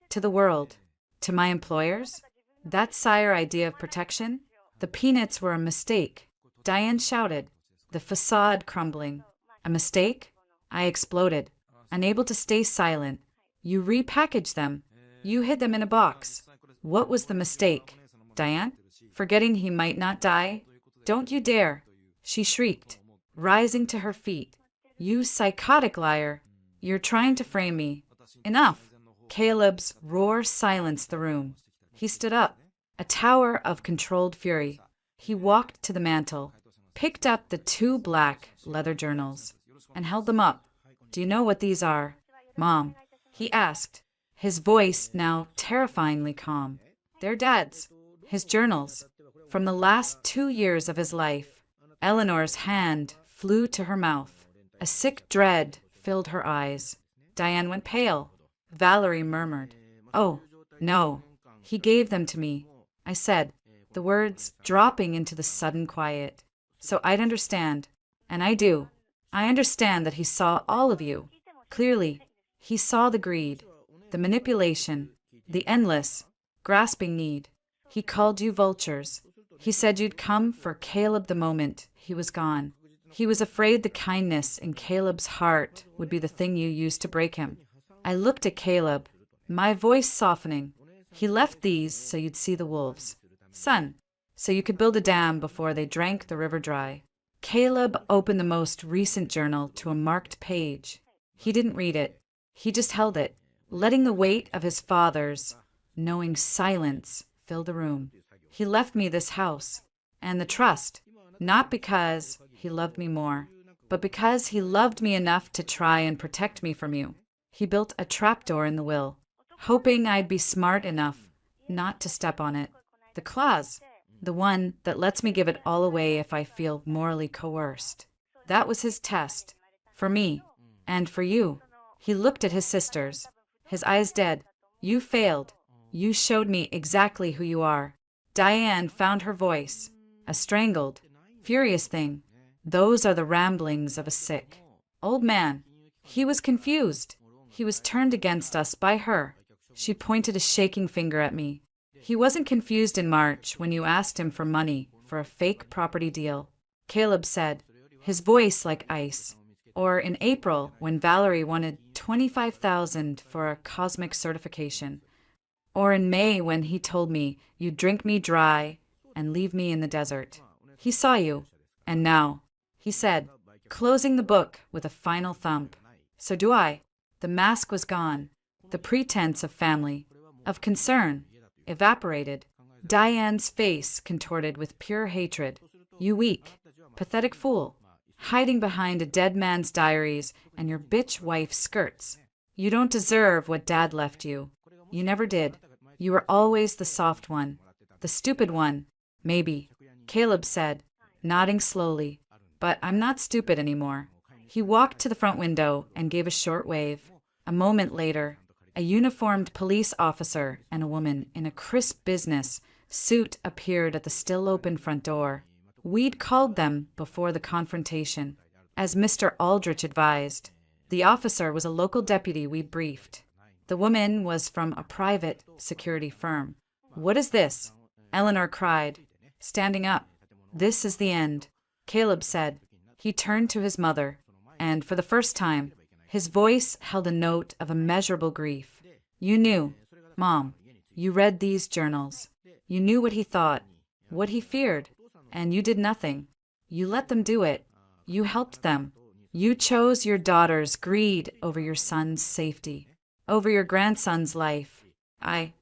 to the world, to my employers? That sire idea of protection? The peanuts were a mistake. Diane shouted, the facade crumbling. A mistake? I exploded, unable to stay silent. You repackaged them. You hid them in a box. What was the mistake? Diane? Forgetting he might not die? Don't you dare! She shrieked, rising to her feet. You psychotic liar! You're trying to frame me. Enough! Caleb's roar silenced the room. He stood up, a tower of controlled fury. He walked to the mantel, picked up the 2 black leather journals, and held them up. Do you know what these are, Mom? He asked, his voice now terrifyingly calm. They're Dad's, his journals, from the last 2 years of his life. Eleanor's hand flew to her mouth. A sick dread filled her eyes. Diane went pale. Valerie murmured, "Oh, no." He gave them to me, I said, the words dropping into the sudden quiet. So I'd understand. And I do. I understand that he saw all of you. Clearly, he saw the greed, the manipulation, the endless, grasping need. He called you vultures. He said you'd come for Caleb the moment he was gone. He was afraid the kindness in Caleb's heart would be the thing you used to break him. I looked at Caleb, my voice softening. He left these so you'd see the wolves. Son, so you could build a dam before they drank the river dry. Caleb opened the most recent journal to a marked page. He didn't read it. He just held it, letting the weight of his father's, knowing silence fill the room. He left me this house and the trust, not because he loved me more, but because he loved me enough to try and protect me from you. He built a trapdoor in the will, hoping I'd be smart enough not to step on it. The clause, the one that lets me give it all away if I feel morally coerced. That was his test, for me, and for you. He looked at his sisters, his eyes dead. You failed. You showed me exactly who you are. Diane found her voice, a strangled, furious thing. Those are the ramblings of a sick old man. He was confused. He was turned against us by her. She pointed a shaking finger at me. He wasn't confused in March when you asked him for money for a fake property deal, Caleb said, his voice like ice. Or in April when Valerie wanted $25,000 for a cosmic certification. Or in May when he told me you'd drink me dry and leave me in the desert. He saw you. And now, he said, closing the book with a final thump. So do I. The mask was gone. The pretense of family, of concern, evaporated. Diane's face contorted with pure hatred. You weak, pathetic fool, hiding behind a dead man's diaries and your bitch wife's skirts. You don't deserve what Dad left you. You never did. You were always the soft one, the stupid one, maybe, Caleb said, nodding slowly. But I'm not stupid anymore. He walked to the front window and gave a short wave. A moment later, a uniformed police officer and a woman in a crisp business suit appeared at the still open front door. We'd called them before the confrontation, as Mr. Aldrich advised. The officer was a local deputy we briefed. The woman was from a private security firm. What is this? Eleanor cried, standing up. This is the end, Caleb said. He turned to his mother, and for the first time, his voice held a note of immeasurable grief. You knew, Mom. You read these journals. You knew what he thought, what he feared, and you did nothing. You let them do it. You helped them. You chose your daughter's greed over your son's safety, over your grandson's life. I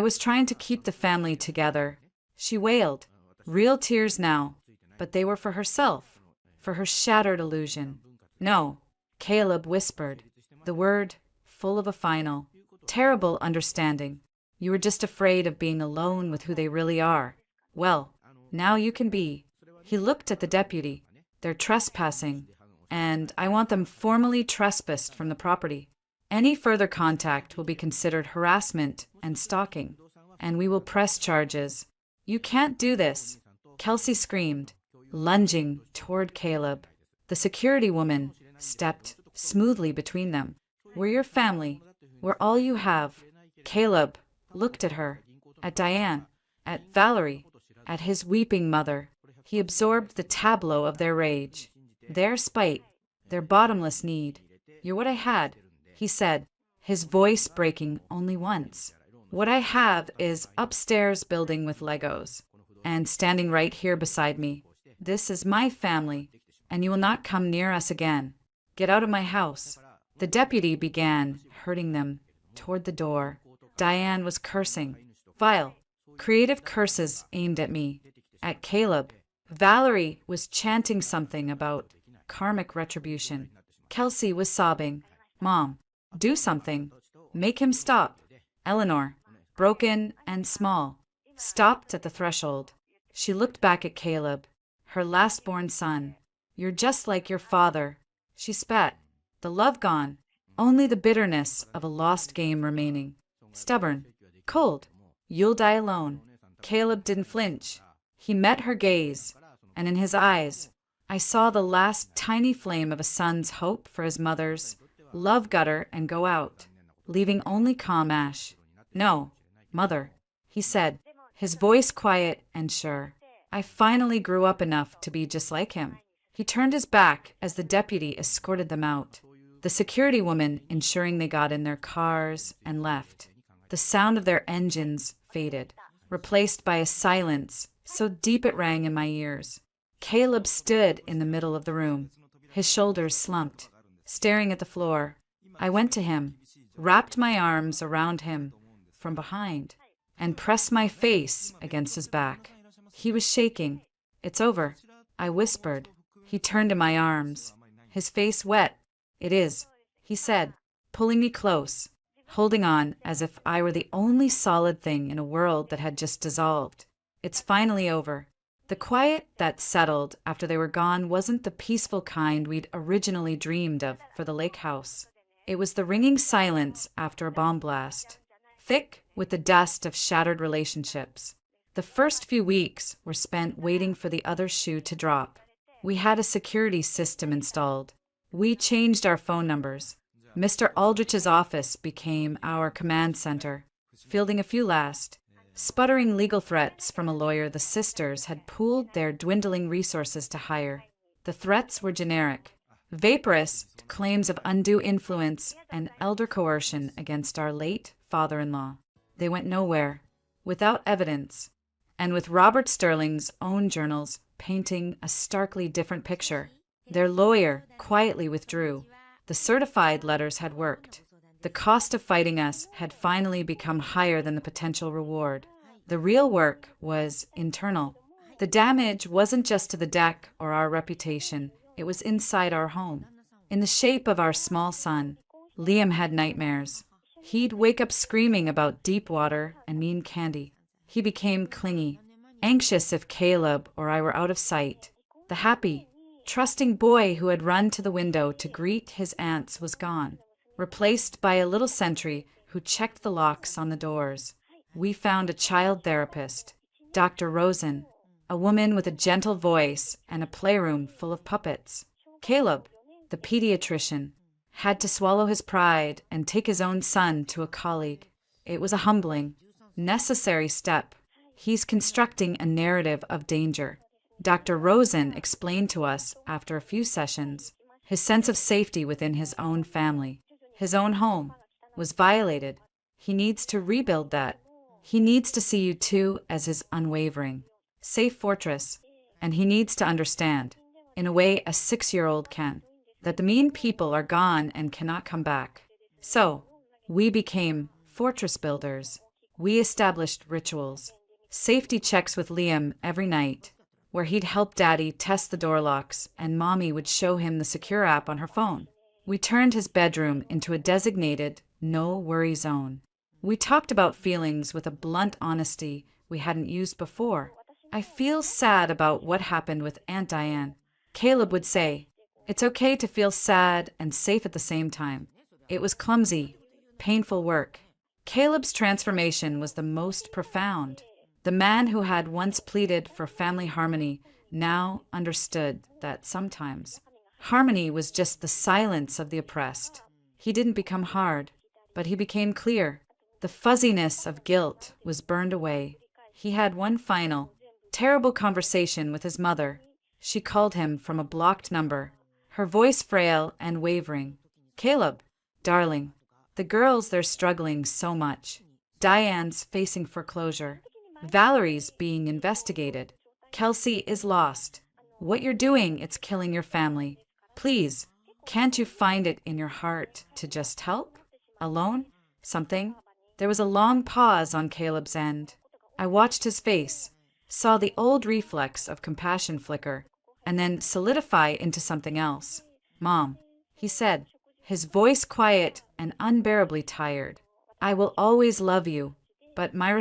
was trying to keep the family together. She wailed, real tears now, but they were for herself, for her shattered illusion. No, Caleb whispered, the word full of a final, terrible understanding. You were just afraid of being alone with who they really are. Well, now you can be. He looked at the deputy. They're trespassing, and I want them formally trespassed from the property. Any further contact will be considered harassment and stalking, and we will press charges. You can't do this, Kelsey screamed. lunging toward Caleb. The security woman stepped smoothly between them. "We're your family. We're all you have." Caleb looked at her, at Diane, at Valerie, at his weeping mother. He absorbed the tableau of their rage, their spite, their bottomless need. "You're what I had," he said, his voice breaking only once. "What I have is upstairs building with Legos, and standing right here beside me. This is my family, and you will not come near us again. Get out of my house." The deputy began herding them toward the door. Diane was cursing. Vile, creative curses aimed at me, at Caleb. Valerie was chanting something about karmic retribution. Kelsey was sobbing. "Mom, do something. Make him stop." Eleanor, broken and small, stopped at the threshold. She looked back at Caleb, her last-born son. "You're just like your father." She spat. The love gone, only the bitterness of a lost game remaining. Stubborn, cold, you'll die alone. Caleb didn't flinch. He met her gaze, and in his eyes, I saw the last tiny flame of a son's hope for his mother's love gutter and go out, leaving only calm ash. "No, mother," he said, his voice quiet and sure. "I finally grew up enough to be just like him." He turned his back as the deputy escorted them out, the security woman ensuring they got in their cars and left. The sound of their engines faded, replaced by a silence so deep it rang in my ears. Caleb stood in the middle of the room, his shoulders slumped, staring at the floor. I went to him, wrapped my arms around him from behind, and pressed my face against his back. He was shaking. "It's over," I whispered. He turned in my arms, his face wet. "It is," he said, pulling me close, holding on as if I were the only solid thing in a world that had just dissolved. "It's finally over." The quiet that settled after they were gone wasn't the peaceful kind we'd originally dreamed of for the lake house. It was the ringing silence after a bomb blast, thick with the dust of shattered relationships. The first few weeks were spent waiting for the other shoe to drop. We had a security system installed. We changed our phone numbers. Mr. Aldrich's office became our command center, fielding a few last, sputtering legal threats from a lawyer the sisters had pooled their dwindling resources to hire. The threats were generic, vaporous claims of undue influence and elder coercion against our late father-in-law. They went nowhere, without evidence, and with Robert Sterling's own journals painting a starkly different picture. Their lawyer quietly withdrew. The certified letters had worked. The cost of fighting us had finally become higher than the potential reward. The real work was internal. The damage wasn't just to the deck or our reputation, it was inside our home. In the shape of our small son, Liam had nightmares. He'd wake up screaming about deep water and mean candy. He became clingy, anxious if Caleb or I were out of sight. The happy, trusting boy who had run to the window to greet his aunts was gone, replaced by a little sentry who checked the locks on the doors. We found a child therapist, Dr. Rosen, a woman with a gentle voice and a playroom full of puppets. Caleb, the pediatrician, had to swallow his pride and take his own son to a colleague. It was a humbling, necessary step. He's constructing a narrative of danger. Dr. Rosen explained to us, after a few sessions, his sense of safety within his own family, his own home, was violated. He needs to rebuild that. He needs to see you two as his unwavering, safe fortress, and he needs to understand, in a way a 6-year-old can, that the mean people are gone and cannot come back. So, we became fortress builders. We established rituals, safety checks with Liam every night, where he'd help Daddy test the door locks and Mommy would show him the secure app on her phone. We turned his bedroom into a designated no-worry zone. We talked about feelings with a blunt honesty we hadn't used before. "I feel sad about what happened with Aunt Diane." Caleb would say, "It's okay to feel sad and safe at the same time." It was clumsy, painful work. Caleb's transformation was the most profound. The man who had once pleaded for family harmony now understood that sometimes harmony was just the silence of the oppressed. He didn't become hard, but he became clear. The fuzziness of guilt was burned away. He had one final, terrible conversation with his mother. She called him from a blocked number, her voice frail and wavering. "Caleb, darling, the girls, they're struggling so much. Diane's facing foreclosure. Valerie's being investigated. Kelsey is lost. What you're doing, it's killing your family. Please, can't you find it in your heart to just help? Alone? Something?" There was a long pause on Caleb's end. I watched his face, saw the old reflex of compassion flicker, and then solidify into something else. "Mom," he said, his voice quiet and unbearably tired. "I will always love you, but my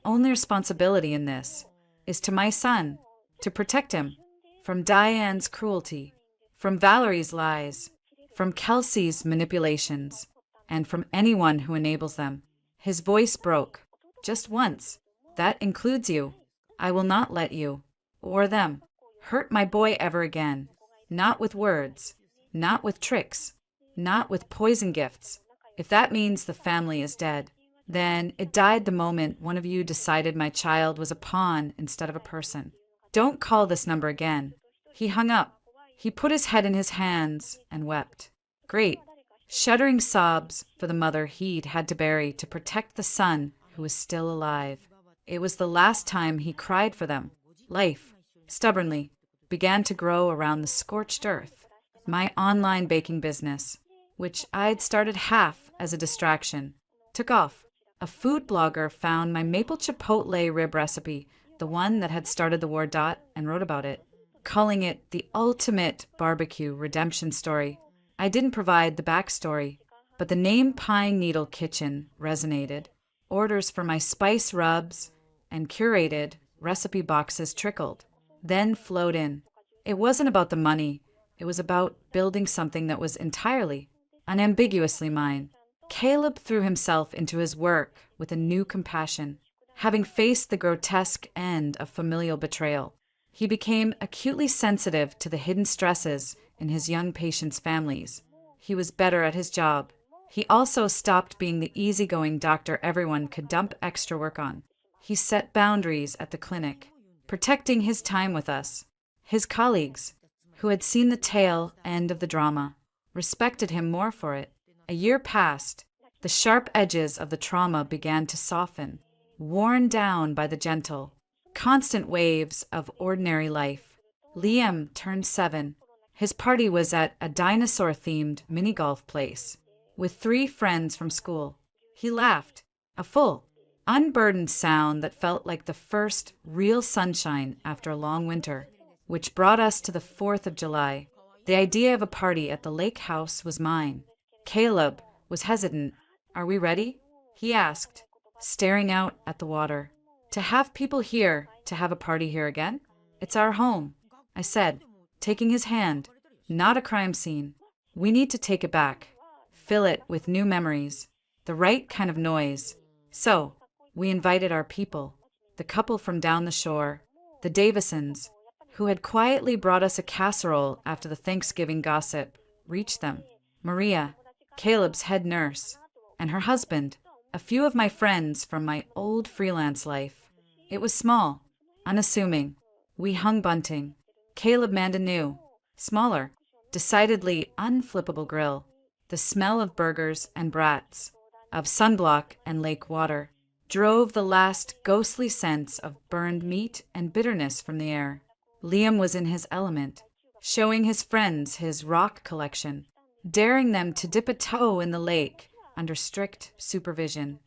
only responsibility in this, is to my son, to protect him from Diane's cruelty, from Valerie's lies, from Kelsey's manipulations, and from anyone who enables them." His voice broke. "Just once. That includes you. I will not let you, or them, hurt my boy ever again. Not with words, not with tricks, not with poison gifts. If that means the family is dead, then it died the moment one of you decided my child was a pawn instead of a person. Don't call this number again." He hung up. He put his head in his hands and wept. Great, shuddering sobs for the mother he'd had to bury to protect the son who was still alive. It was the last time he cried for them. Life, stubbornly, began to grow around the scorched earth. My online baking business, which I'd started half as a distraction, took off. A food blogger found my maple chipotle rib recipe, the one that had started the war. And wrote about it, calling it the ultimate barbecue redemption story. I didn't provide the backstory, but the name Pine Needle Kitchen resonated. Orders for my spice rubs and curated recipe boxes trickled, then flowed in. It wasn't about the money. It was about building something that was entirely, unambiguously mine. Caleb threw himself into his work with a new compassion. Having faced the grotesque end of familial betrayal, he became acutely sensitive to the hidden stresses in his young patients' families. He was better at his job. He also stopped being the easygoing doctor everyone could dump extra work on. He set boundaries at the clinic, protecting his time with us. His colleagues, who had seen the tail end of the drama, respected him more for it. A year passed. The sharp edges of the trauma began to soften, worn down by the gentle, constant waves of ordinary life. Liam turned 7. His party was at a dinosaur-themed mini-golf place with 3 friends from school. He laughed, a full, unburdened sound that felt like the first real sunshine after a long winter, which brought us to the 4th of July. The idea of a party at the lake house was mine. Caleb was hesitant. "Are we ready?" he asked, staring out at the water. "To have people here, to have a party here again? It's our home," I said, taking his hand. "Not a crime scene. We need to take it back, fill it with new memories, the right kind of noise." So, we invited our people, the couple from down the shore, the Davisons, who had quietly brought us a casserole after the Thanksgiving gossip reached them, Maria, Caleb's head nurse, and her husband, a few of my friends from my old freelance life. It was small, unassuming. We hung bunting. Caleb manned a new, smaller, decidedly unflippable grill. The smell of burgers and brats, of sunblock and lake water, drove the last ghostly sense of burned meat and bitterness from the air. Liam was in his element, showing his friends his rock collection, daring them to dip a toe in the lake under strict supervision.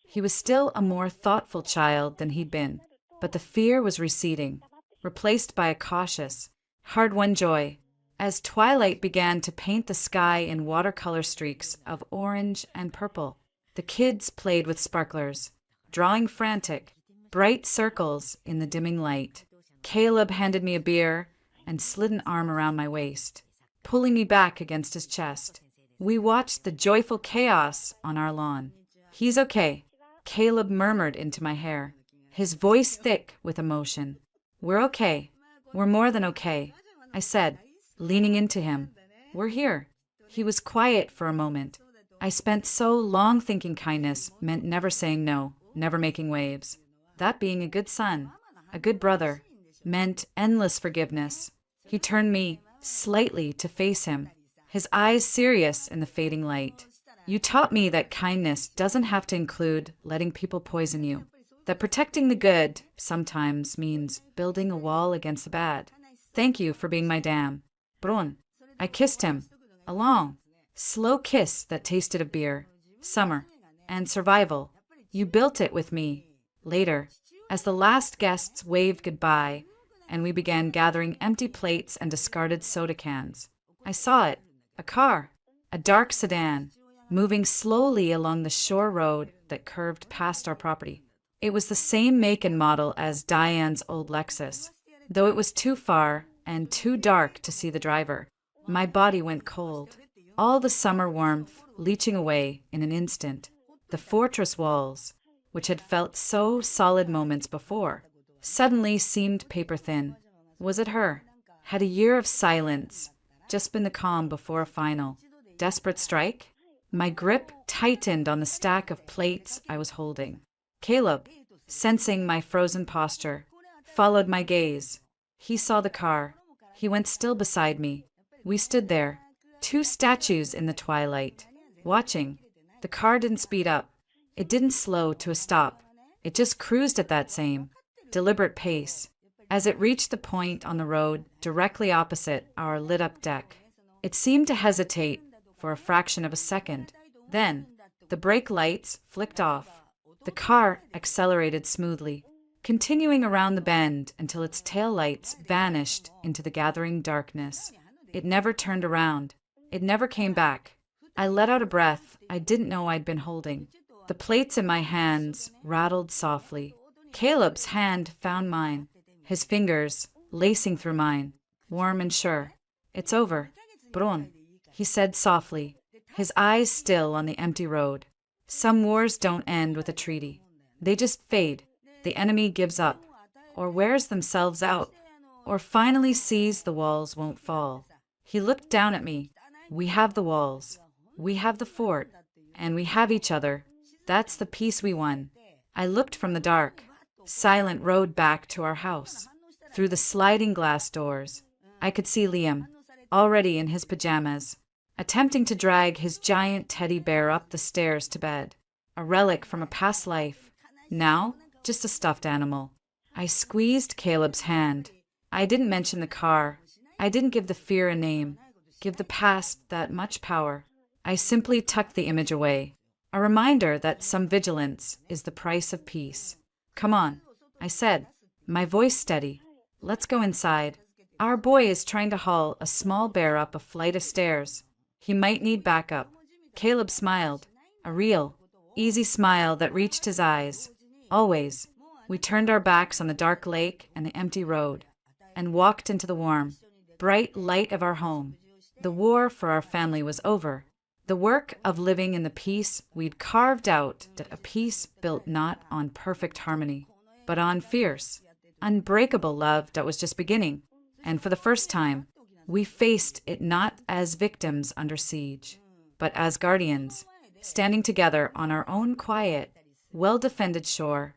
He was still a more thoughtful child than he'd been, but the fear was receding, replaced by a cautious, hard-won joy. As twilight began to paint the sky in watercolor streaks of orange and purple, the kids played with sparklers, drawing frantic, bright circles in the dimming light. Caleb handed me a beer and slid an arm around my waist, pulling me back against his chest. We watched the joyful chaos on our lawn. "He's okay," Caleb murmured into my hair, his voice thick with emotion. We're okay. We're more than okay, I said, leaning into him. We're here. He was quiet for a moment. I spent so long thinking kindness meant never saying no, never making waves. That being a good son, a good brother, meant endless forgiveness. He turned me slightly to face him, his eyes serious in the fading light. You taught me that kindness doesn't have to include letting people poison you, that protecting the good sometimes means building a wall against the bad. Thank you for being my dam. Bron. I kissed him. A long, slow kiss that tasted of beer, summer, and survival. You built it with me. Later, as the last guests waved goodbye and we began gathering empty plates and discarded soda cans, I saw it, a car, a dark sedan, moving slowly along the shore road that curved past our property. It was the same make and model as Diane's old Lexus, though it was too far and too dark to see the driver. My body went cold, all the summer warmth leaching away in an instant. The fortress walls, which had felt so solid moments before, suddenly seemed paper-thin. Was it her? Had a year of silence just been the calm before a final, desperate strike? My grip tightened on the stack of plates I was holding. Caleb, sensing my frozen posture, followed my gaze. He saw the car. He went still beside me. We stood there, two statues in the twilight, watching. The car didn't speed up. It didn't slow to a stop. It just cruised at that same, deliberate pace. As it reached the point on the road directly opposite our lit-up deck, it seemed to hesitate for a fraction of a second. Then, the brake lights flicked off. The car accelerated smoothly, continuing around the bend until its taillights vanished into the gathering darkness. It never turned around. It never came back. I let out a breath I didn't know I'd been holding. The plates in my hands rattled softly. Caleb's hand found mine, his fingers lacing through mine, warm and sure. It's over, Bron, he said softly, his eyes still on the empty road. Some wars don't end with a treaty. They just fade. The enemy gives up, or wears themselves out, or finally sees the walls won't fall. He looked down at me. We have the walls. We have the fort. And we have each other. That's the peace we won. I looked from the dark, silent road back to our house. Through the sliding glass doors, I could see Liam, already in his pajamas, attempting to drag his giant teddy bear up the stairs to bed, a relic from a past life, now just a stuffed animal. I squeezed Caleb's hand. I didn't mention the car. I didn't give the fear a name, give the past that much power. I simply tucked the image away, a reminder that some vigilance is the price of peace. Come on, I said, my voice steady. Let's go inside. Our boy is trying to haul a small bear up a flight of stairs. He might need backup. Caleb smiled, a real, easy smile that reached his eyes. Always. We turned our backs on the dark lake and the empty road, and walked into the warm, bright light of our home. The war for our family was over. The work of living in the peace we'd carved out, a peace built not on perfect harmony, but on fierce, unbreakable love that was just beginning. And for the first time, we faced it not as victims under siege, but as guardians, standing together on our own quiet, well-defended shore.